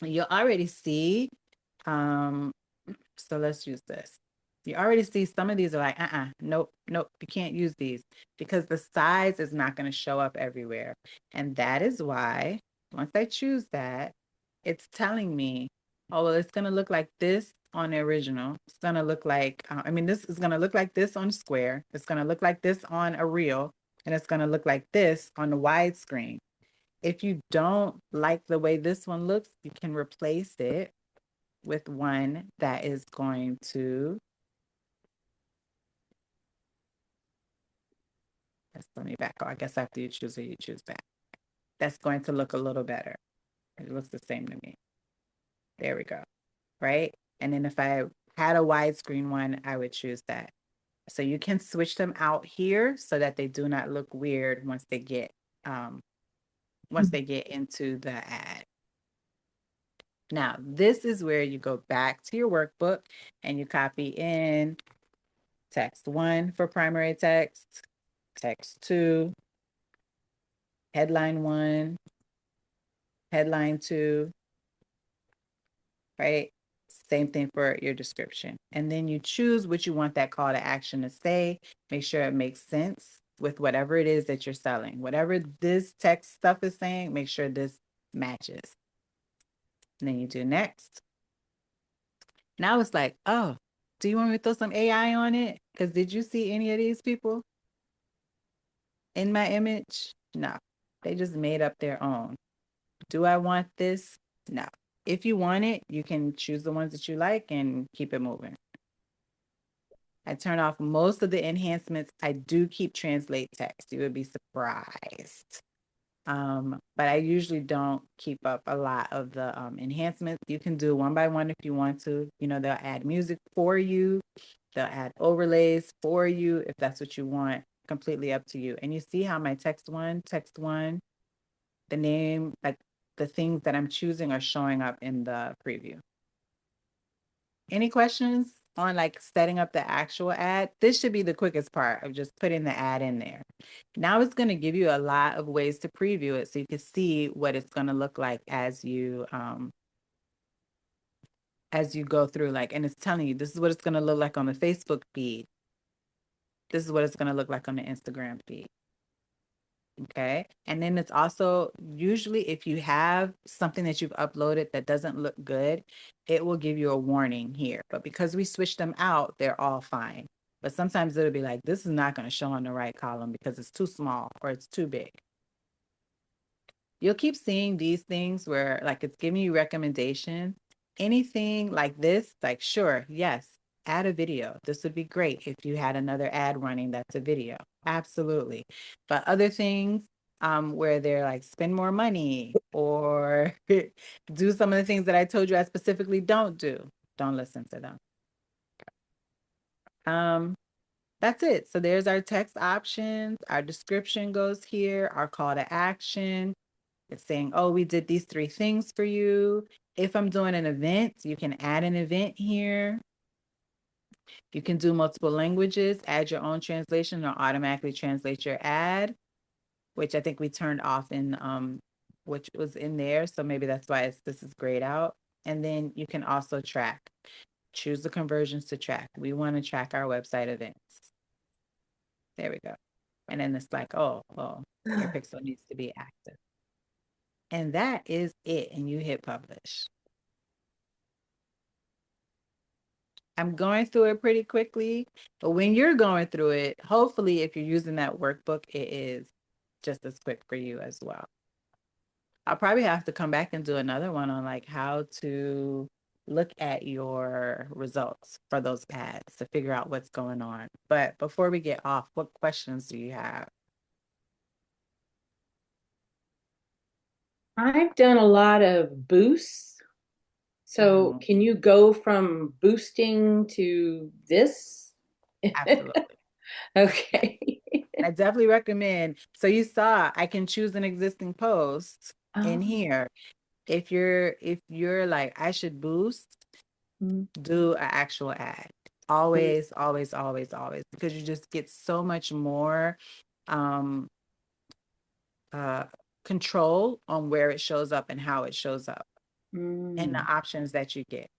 You'll already see, so let's use this. You already see some of these are like, nope, nope, you can't use these because the size is not going to show up everywhere. And that is why once I choose that, it's telling me, oh, well, it's going to look like this on the original. It's going to look like, this is going to look like this on Square. It's going to look like this on a reel, and it's going to look like this on the widescreen. If you don't like the way this one looks, you can replace it with one that is going to, let me back. I guess after you choose it, you choose that. That's going to look a little better. It looks the same to me. There we go. Right? And then if I had a widescreen one, I would choose that. So you can switch them out here so that they do not look weird once they get into the ad. Now, this is where you go back to your workbook and you copy in text 1 for primary text, text 2, headline 1, headline 2, right? Same thing for your description. And then you choose what you want that call to action to say. Make sure it makes sense with whatever it is that you're selling. Whatever this text stuff is saying, make sure this matches. And then you do next. Now it's like, oh, do you want me to throw some AI on it? Because did you see any of these people in my image? No, they just made up their own. Do I want this? No. If you want it, you can choose the ones that you like and keep it moving. I turn off most of the enhancements. I do keep translate text. You would be surprised. But I usually don't keep up a lot of the enhancements. You can do one by one if you want to. You know, they'll add music for you. They'll add overlays for you if that's what you want. Completely up to you. And you see how my text one, the name, like the things that I'm choosing are showing up in the preview. Any questions on like setting up the actual ad? This should be the quickest part of just putting the ad in there. Now it's going to give you a lot of ways to preview it so you can see what it's going to look like as you go through, like, and it's telling you this is what it's going to look like on the Facebook feed. This is what it's going to look like on the Instagram feed. Okay. And then it's also usually if you have something that you've uploaded that doesn't look good, it will give you a warning here. But because we switched them out, they're all fine. But sometimes it'll be like, this is not going to show on the right column because it's too small or it's too big. You'll keep seeing these things where like it's giving you recommendation. Anything like this, like, sure, yes, add a video. This would be great if you had another ad running that's a video. Absolutely. But other things where they're like spend more money or do some of the things that I told you I specifically don't do, don't listen to them. That's it. So there's our text options. Our description goes here, our call to action. It's saying, oh, we did these 3 things for you. If I'm doing an event, you can add an event here. You can do multiple languages, add your own translation or automatically translate your ad, which I think we turned off in, which was in there. So maybe that's why this is grayed out. And then you can also track, choose the conversions to track. We want to track our website events. There we go. And then it's like, oh, well, your pixel needs to be active. And that is it. And you hit publish. I'm going through it pretty quickly, but when you're going through it, hopefully if you're using that workbook, it is just as quick for you as well. I'll probably have to come back and do another one on like how to look at your results for those ads to figure out what's going on. But before we get off, what questions do you have? I've done a lot of boosts. So Mhm. can you go from boosting to this? Absolutely. Okay. I definitely recommend. So you saw I can choose an existing post in Oh. here. If you're like, I should boost, do an actual ad. Always, always, always, always, because you just get so much more control on where it shows up and how it shows up and the options that you get.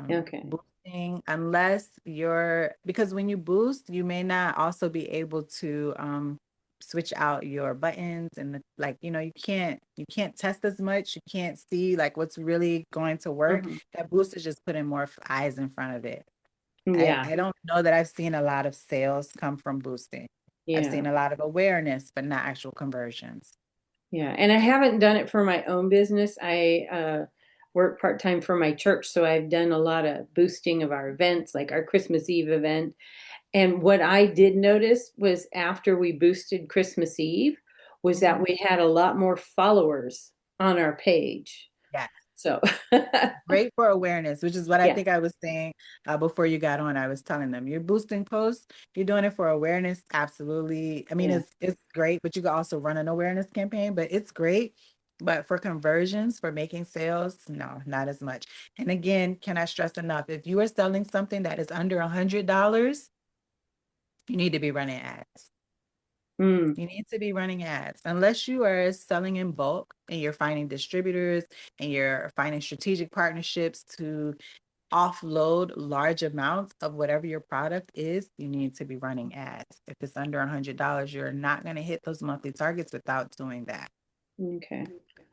Okay. Boosting, unless because when you boost, you may not also be able to switch out your buttons and you can't test as much. You can't see like what's really going to work. That boost is just putting more eyes in front of it. Yeah. I don't know that I've seen a lot of sales come from boosting. I've Yeah. seen a lot of awareness, but not actual conversions. Yeah. And I haven't done it for my own business. I work part-time for my church, so I've done a lot of boosting of our events, like our Christmas Eve event. And what I did notice was after we boosted Christmas Eve was that we had a lot more followers on our page. Yeah. So Great for awareness, which is what I yeah. think I was saying before you got on. I was telling them you're boosting posts, you're doing it for awareness. Absolutely. I mean, Yeah. it's great, but you can also run an awareness campaign, but it's great. But for conversions, for making sales, no, not as much. And again, can I stress enough? If you are selling something that is under $100, you need to be running ads. You need to be running ads unless you are selling in bulk and you're finding distributors and you're finding strategic partnerships to offload large amounts of whatever your product is, you need to be running ads. If it's under $100, you're not going to hit those monthly targets without doing that. Okay.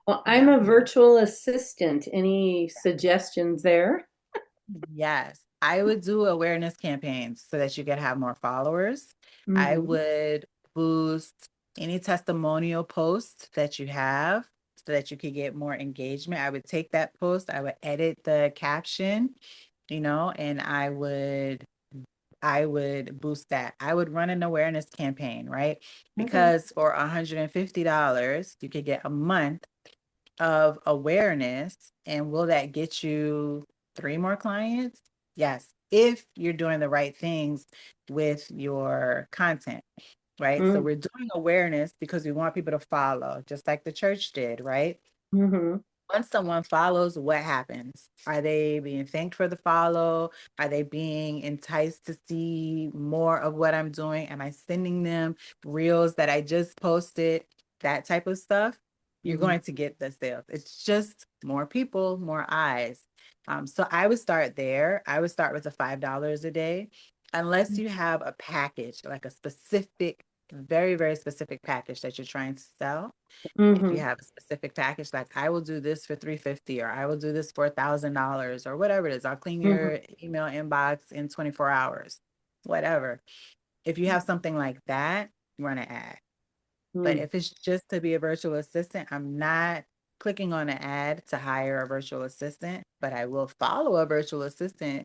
Well, I'm a virtual assistant. Any suggestions there? Yes, I would do awareness campaigns so that you can have more followers. I Mhm. would boost any testimonial posts that you have so that you could get more engagement. I would take that post, I would edit the caption, and I would boost that. I would run an awareness campaign, right? Because for $150, you could get a month of awareness. And will that get you 3 more clients? Yes, if you're doing the right things with your content, right? So we're doing awareness because we want people to follow, just like the church did, right? Mm-hmm. Once someone follows, what happens? Are they being thanked for the follow? Are they being enticed to see more of what I'm doing? Am I sending them reels that I just posted? That type of stuff. You're going to get the sales. It's just more people, more eyes. So I would start there. I would start with the $5 a day, unless you have a package, like a specific, very, very specific package that you're trying to sell. If you have a specific package, like I will do this for $350, or I will do this for $1,000, or whatever it is. I'll clean your email inbox in 24 hours, whatever. If you have something like that, run an ad. But if it's just to be a virtual assistant, I'm not clicking on an ad to hire a virtual assistant, but I will follow a virtual assistant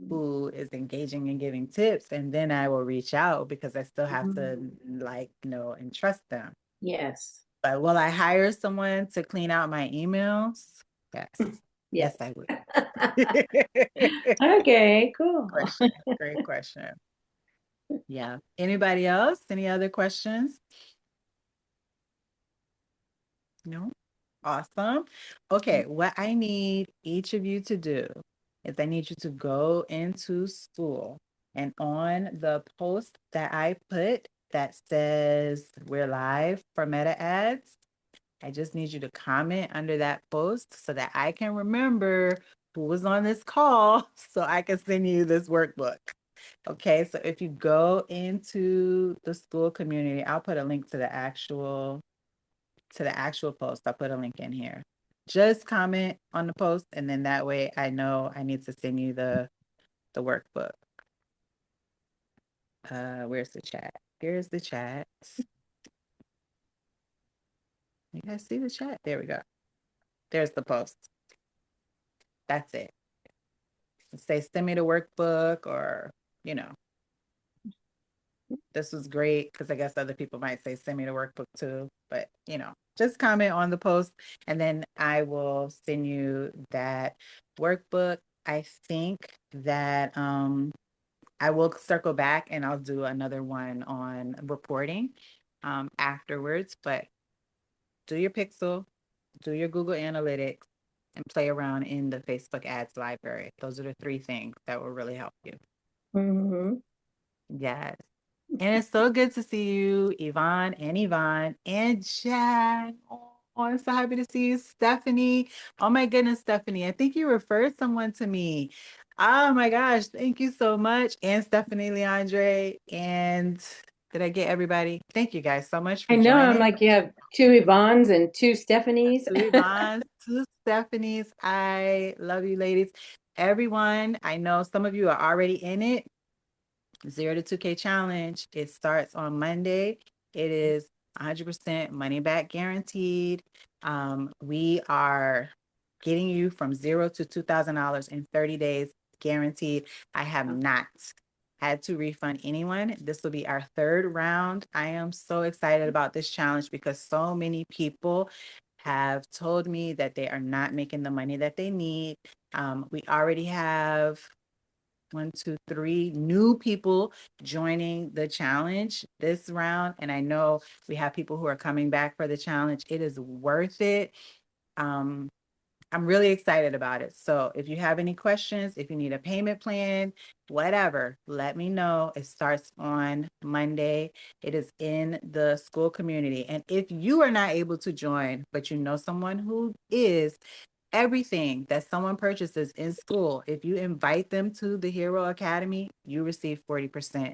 who is engaging and giving tips, and then I will reach out because I still have to and trust them. Yes. But will I hire someone to clean out my emails? Yes. Yes, I would. Okay, cool. Question. Great question. Yeah. Anybody else? Any other questions? No? Awesome. Okay, what I need each of you to do is I need you to go into school, and on the post that I put that says we're live for Meta Ads, I just need you to comment under that post so that I can remember who was on this call so I can send you this workbook. Okay, so if you go into the school community, I'll put a link to the actual post. I'll put a link in here. Just comment on the post, and then that way I know I need to send you the workbook. Where's the chat? Here's the chat. You guys see the chat? There we go. There's the post. That's it. Say, send me the workbook, or, this was great, because I guess other people might say, send me the workbook too. But, just comment on the post, and then I will send you that workbook. I think that I will circle back and I'll do another one on reporting afterwards. But do your Pixel, do your Google Analytics, and play around in the Facebook ads library. Those are the 3 things that will really help you. Yes. And it's so good to see you, Yvonne and Jack. Oh, I'm so happy to see you, Stephanie. Oh my goodness, Stephanie. I think you referred someone to me. Oh my gosh, thank you so much. And Stephanie Leandre. And did I get everybody? Thank you guys so much for I know, I'm joining. like, you have 2 Yvonnes and 2 Stephanies. 2 Yvonnes, 2 Stephanies. I love you, ladies. Everyone, I know some of you are already in it. 0 to 2K challenge. It starts on Monday. It is 100% money back guaranteed. We are getting you from $0 to $2,000 in 30 days guaranteed. I have not had to refund anyone. This will be our 3rd round. I am so excited about this challenge because so many people have told me that they are not making the money that they need. We already have 1, 2, 3 new people joining the challenge this round. And I know we have people who are coming back for the challenge. It is worth it. I'm really excited about it. So if you have any questions, if you need a payment plan, whatever, let me know. It starts on Monday. It is in the school community. And if you are not able to join, but you know someone who is, everything that someone purchases in school, if you invite them to the Hero Academy, you receive 40%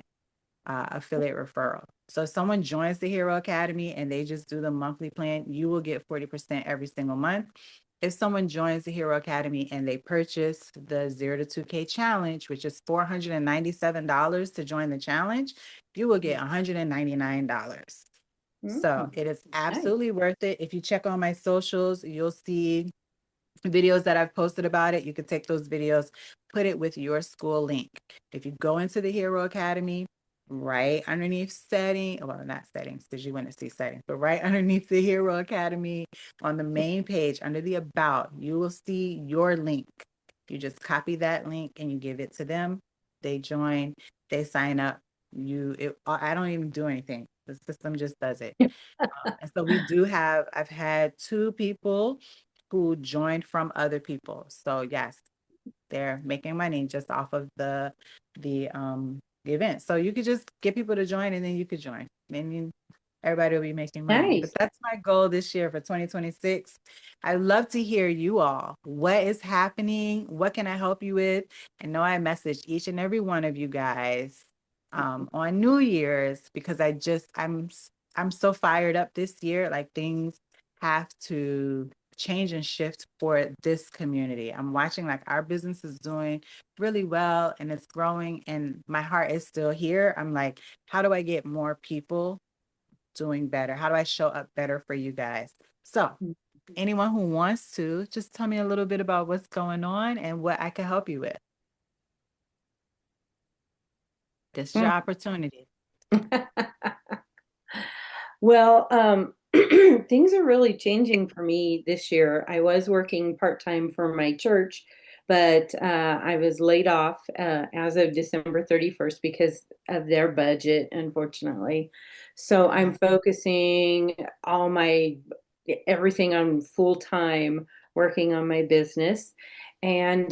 affiliate referral. So if someone joins the Hero Academy and they just do the monthly plan, you will get 40% every single month. If someone joins the Hero Academy and they purchase the 0 to 2K challenge, which is $497 to join the challenge, you will get $199. So it is absolutely worth it. If you check on my socials, you'll see videos that I've posted about it. You could take those videos, put it with your school link. If you go into the Hero Academy, right underneath not settings, because you want to see settings, but right underneath the Hero Academy on the main page under the about, you will see your link. You just copy that link and you give it to them. They join, they sign up. I don't even do anything. The system just does it. And so I've had 2 people who joined from other people. So yes, they're making money just off of the event. So you could just get people to join and then you could join. And everybody will be making money. But Nice. that's my goal this year for 2026. I love to hear you all. What is happening? What can I help you with? I know I messaged each and every one of you guys on New Year's because I'm so fired up this year. Like things have to change and shift for this community. I'm watching like our business is doing really well and it's growing and my heart is still here. I'm like, how do I get more people doing better? How do I show up better for you guys? So anyone who wants to, just tell me a little bit about what's going on and what I can help you with. This is your opportunity. Well, things are really changing for me this year. I was working part-time for my church, but I was laid off as of December 31st because of their budget, unfortunately. So I'm focusing everything on full-time working on my business. And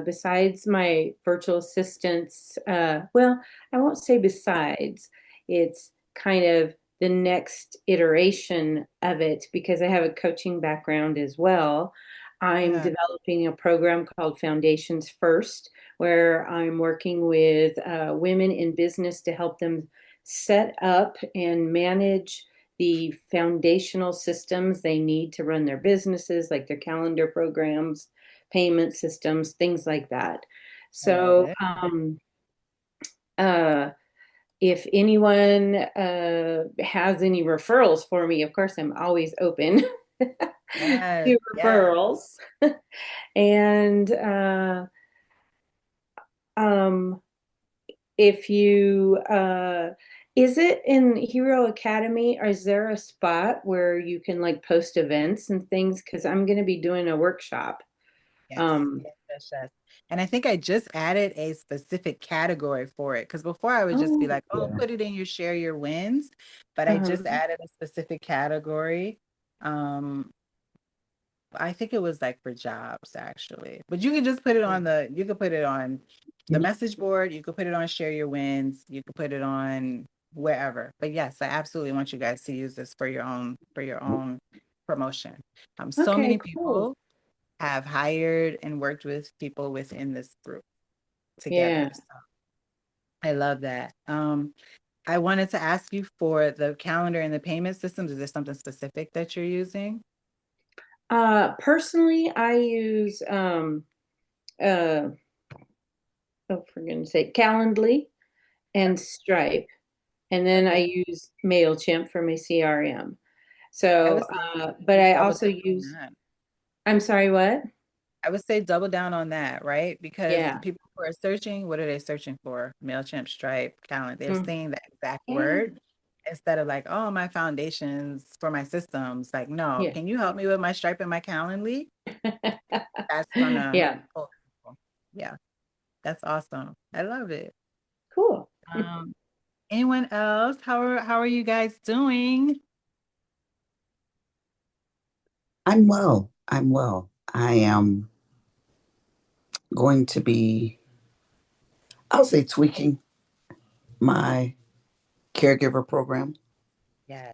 besides my virtual assistants, well, I won't say besides, it's kind of the next iteration of it because I have a coaching background as well. I'm developing a program called Foundations First, where I'm working with women in business to help them set up and manage the foundational systems they need to run their businesses, like their calendar programs, payment systems, things like that. So, if anyone has any referrals for me, of course, I'm always open to referrals. And if you, is it in Hero Academy, or is there a spot where you can like post events and things? Because I'm going to be doing a workshop. Yes. And I think I just added a specific category for it because before I would just be like, oh, put it in your share your wins. But I just added a specific category. I think it was like for jobs actually. But you can just put it on the message board, you could put it on share your wins, you could put it on wherever. But yes, I absolutely want you guys to use this for your own promotion. So many people have hired and worked with people within this group together. So I love that. I wanted to ask you for the calendar and the payment systems. Is there something specific that you're using? Personally, I use for goodness sake, Calendly and Stripe, and then I use MailChimp for my CRM. So, but I also use. I'm sorry, what? I would say double down on that, right? Because Yeah. people who are searching, what are they searching for? MailChimp, Stripe, Calendar. They're saying the exact word instead of like, oh, my foundations for my systems. Like, no, can you help me with my Stripe and my Calendly? That's gonna yeah, that's awesome. I love it. Cool. Anyone else? How are you guys doing? I'm well. I am going to be, I'll say, tweaking my caregiver program. Yes.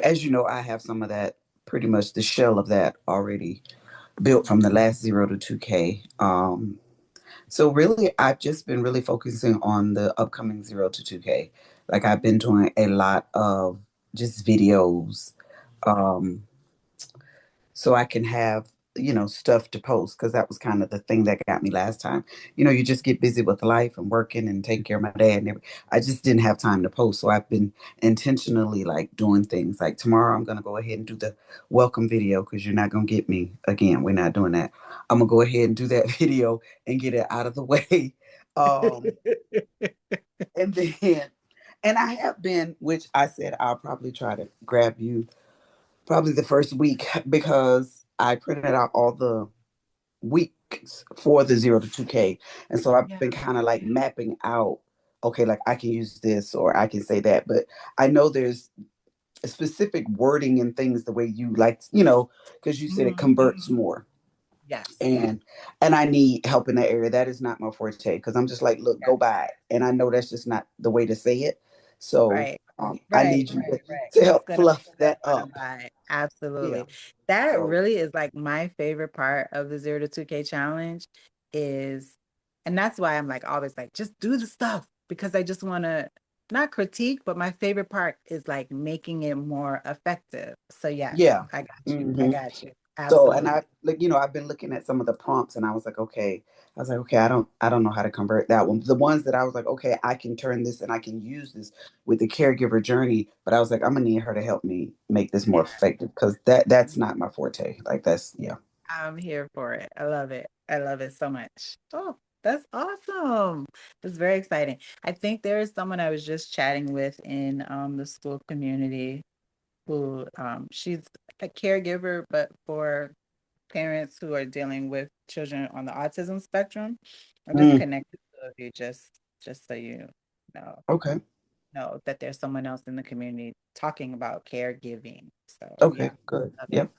As you know, I have some of that pretty much the shell of that already built from the last 0 to 2K. So really, I've just been really focusing on the upcoming 0 to 2K. Like I've been doing a lot of just videos, um, so I can have, stuff to post because that was kind of the thing that got me last time. You just get busy with life and working and taking care of my dad and I just didn't have time to post. So I've been intentionally like doing things like tomorrow I'm gonna go ahead and do the welcome video because you're not gonna get me again. We're not doing that. I'm gonna go ahead and do that video and get it out of the way. Um, and then and I have been, which I said I'll probably try to grab you probably the first week because I printed out all the weeks for the 0 to 2K. And so I've Yeah. been kind of like mapping out, okay, like I can use this or I can say that. But I know there's a specific wording and things the way you like, because you said it Mhm. converts more. Yes. And I need help in that area. That is not my forte because I'm just like, look, Yeah. go buy it. And I know that's just not the way to say it. So Right. I Right, need you right. to It's help gonna make fluff them that wanna up. buy it. Yeah. Absolutely. That So really is like my favorite part of the 0 to 2K challenge is, and that's why I'm like always like, just do the stuff because I just wanna not critique, but my favorite part is like making it more effective. So yes, yeah. I got you. I hmm got you. So, and Absolutely. I like, I've been looking at some of the prompts and I was like, okay, I don't know how to convert that one. The ones that I was like, okay, I can turn this and I can use this with the caregiver journey. But I was like, I'm gonna need her to help me make this more Yeah. effective because that's not my forte. Like that's, yeah. I'm here for it. I love it. I love it so much. Oh, that's awesome. It's very exciting. I think there is someone I was just chatting with in the school community who she's a caregiver, but for parents who are dealing with children on the autism spectrum. I just Mm, connected to you just so you know okay. know that there's someone else in the community talking about caregiving. So Okay. yeah. Good. Love it. Yep.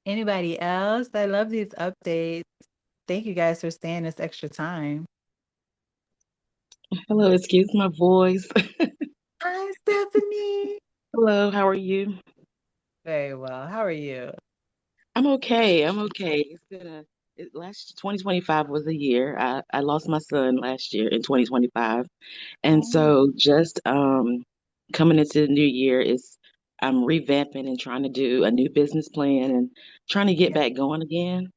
Anybody else? I love these updates. Thank you guys for staying this extra time. Hello, excuse my voice. Hi, Stephanie. Hello, how are you? Very well. How are you? I'm okay. I'm okay. Last 2025 was a year. I lost my son last year in 2025. And Oh, so just coming into the new year is I'm revamping and trying to do a new business plan and trying to get yeah, back going again.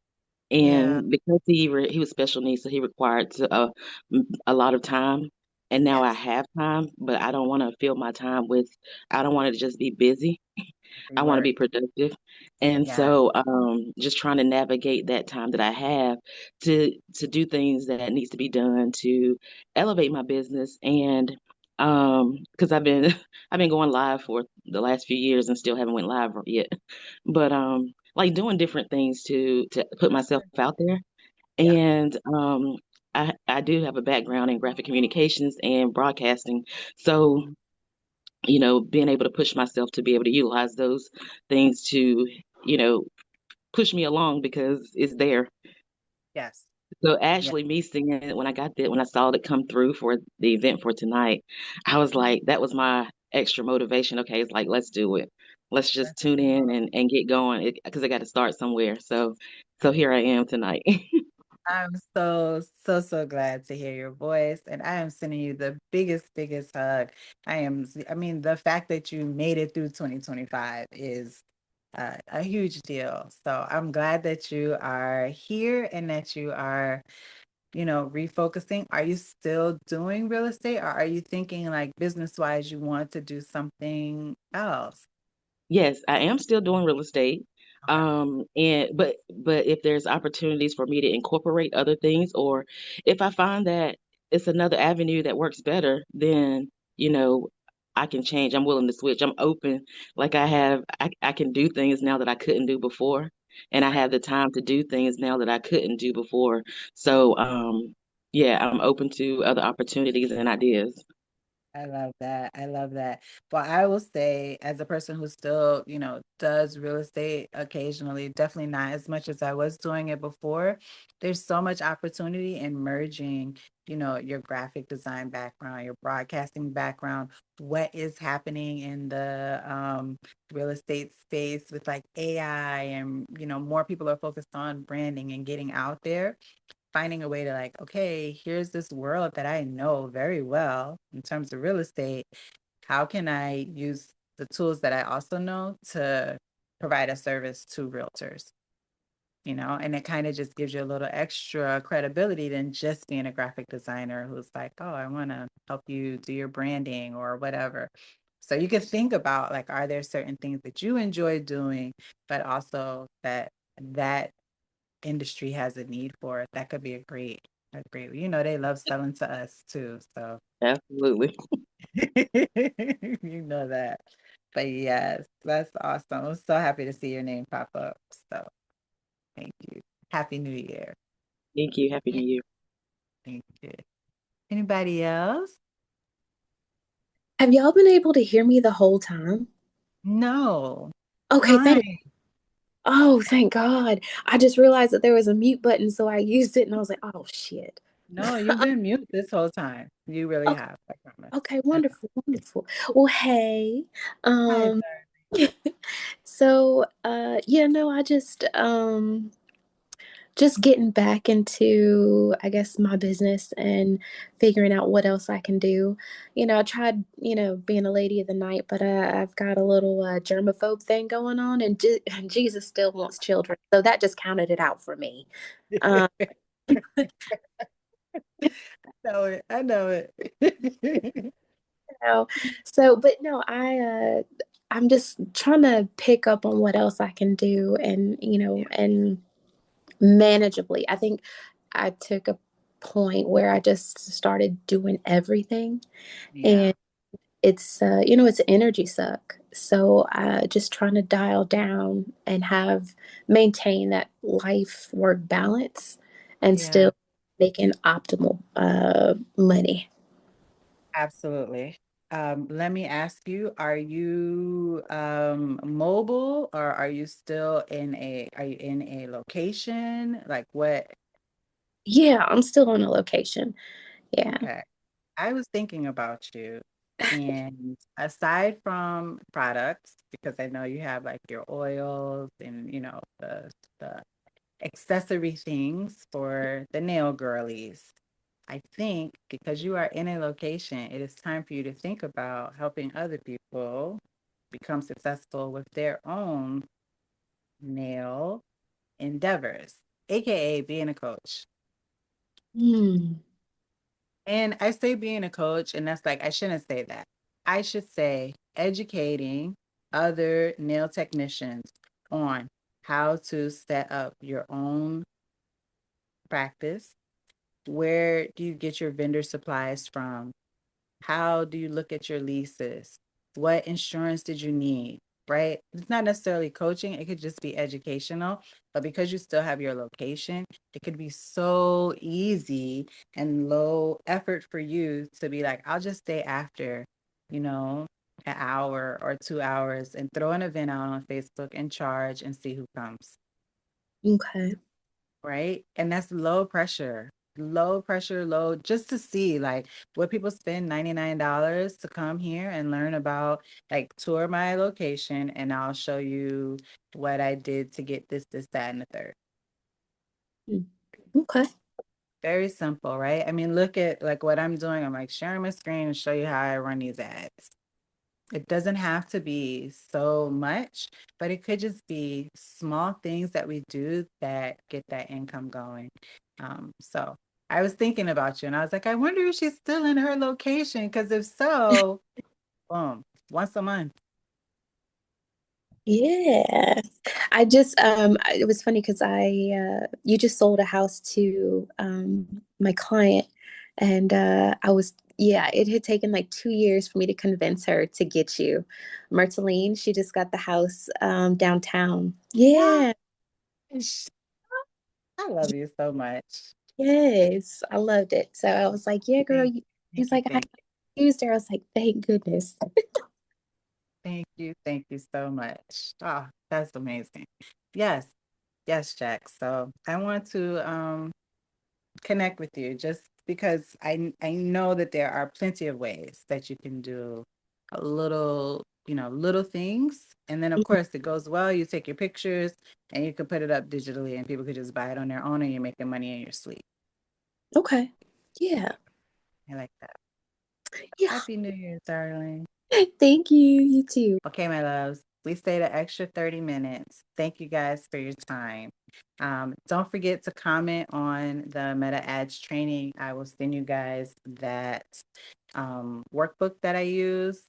yeah, And because he was special needs, so he required a lot of time. And now I yes, have time, but I don't want to fill my time with, I don't want it to just be busy. I want to rework. be productive. And Yeah, so just trying to navigate that time that I have to do things that needs to be done to elevate my business and because I've been going live for the last few years and still haven't went live yet. But like doing different things to put myself out there. yeah. And I do have a background in graphic communications and broadcasting. So being able to push myself to be able to utilize those things to, you know, push me along because it's there. Yes, So yeah. actually me singing it when I saw it come through for the event for tonight, I was like, that was my extra motivation. Okay, it's like, let's do it. Let's just Let's tune in go. and get going because I got to start somewhere. So here I am tonight. I'm so, so, so glad to hear your voice. And I am sending you the biggest hug. I mean, the fact that you made it through 2025 is a huge deal. So I'm glad that you are here and that you are, refocusing. Are you still doing real estate or are you thinking like business wise, you want to do something else? Yes, I am still doing real estate. Okay. And but if there's opportunities for me to incorporate other things, or if I find that it's another avenue that works better, then, you know, I can change. I'm willing to switch. I'm open. Like I can do things now that I couldn't do before. And I Right. have the time to do things now that I couldn't do before. So yeah, I'm open to other opportunities and ideas. I love that. I love that. Well, I will say, as a person who still, does real estate occasionally, definitely not as much as I was doing it before. There's so much opportunity in merging, your graphic design background, your broadcasting background, what is happening in the real estate space with like AI and, more people are focused on branding and getting out there, finding a way to like, okay, here's this world that I know very well in terms of real estate. How can I use the tools that I also know to provide a service to realtors? And it kind of just gives you a little extra credibility than just being a graphic designer who's like, oh, I want to help you do your branding or whatever. So you can think about like, are there certain things that you enjoy doing, but also that industry has a need for it? That could be a great, they love selling to us too. So Absolutely. you know that. But yes, that's awesome. I'm so happy to see your name pop up. So thank you. Happy New Year. Thank you. Happy New Year. Thank you. Anybody else? Have y'all been able to hear me the whole time? No. Okay, Fine. thank God. I just realized that there was a mute button, so I used it and I was like, oh shit. No, you've been mute this whole time. You really Okay, have, I promise. okay, wonderful, wonderful. Well, hey. Hi, Um, sir. so yeah, no, I just getting back into, I guess, my business and figuring out what else I can do. I tried, being a lady of the night, but I've got a little germaphobe thing going on, and Jesus still wants children. So that just counted it out for me. Um, know it. I know it. know, so, but no, I'm just trying to pick up on what else I can do and, and manageably. I think I took a point where I just started doing everything, Yeah. and it's an energy suck. So just trying to dial down and maintain that life work balance and Yeah. still making optimal money. Absolutely. Let me ask you, are you mobile, or are you still are you in a location? Like what? Yeah, I'm still on a location. Yeah. Okay. I was thinking about you, and aside from products, because I know you have like your oils and the accessory things for the nail girlies. I think because you are in a location, it is time for you to think about helping other people become successful with their own nail endeavors, aka being a coach. Hmm. And I say being a coach, and that's like, I shouldn't say that. I should say educating other nail technicians on how to set up your own practice. Where do you get your vendor supplies from? How do you look at your leases? What insurance did you need? Right? It's not necessarily coaching, it could just be educational. But because you still have your location, it could be so easy and low effort for you to be like, I'll just stay after, you know, an hour or 2 hours and throw an event out on Facebook and charge and see who comes. Okay. Right? And that's low pressure, low, just to see like what people spend $99 to come here and learn about, like tour my location and I'll show you what I did to get this, that, and the third. Hmm. Okay. Very simple, right? I mean, look at like what I'm doing. I'm like sharing my screen and show you how I run these ads. It doesn't have to be so much, but it could just be small things that we do that get that income going. So I was thinking about you and I was like, I wonder if she's still in her location. Because if so, boom, once a month. Yeah. It was funny because you just sold a house to my client, and yeah, it had taken like 2 years for me to convince her to get you. Myrtleen, she just got the house downtown. Yeah. Gosh, I love you so much. Yes, I loved it. So I was like, yeah, girl. Thank He's you. like, Thank you. Tuesday, I was like, thank goodness. Thank you. Thank you so much. Oh, that's amazing. Yes. Yes, Jack. So I want to connect with you just because I know that there are plenty of ways that you can do a little, little things. And then of course it goes well, you take your pictures and you can put it up digitally and people could just buy it on their own and you're making money in your sleep. Okay. Yeah. I like that. Yeah. Happy New Year, darling. Thank you. You too. Okay, my loves, we stayed an extra 30 minutes. Thank you guys for your time. Don't forget to comment on the Meta Ads training. I will send you guys that workbook that I use.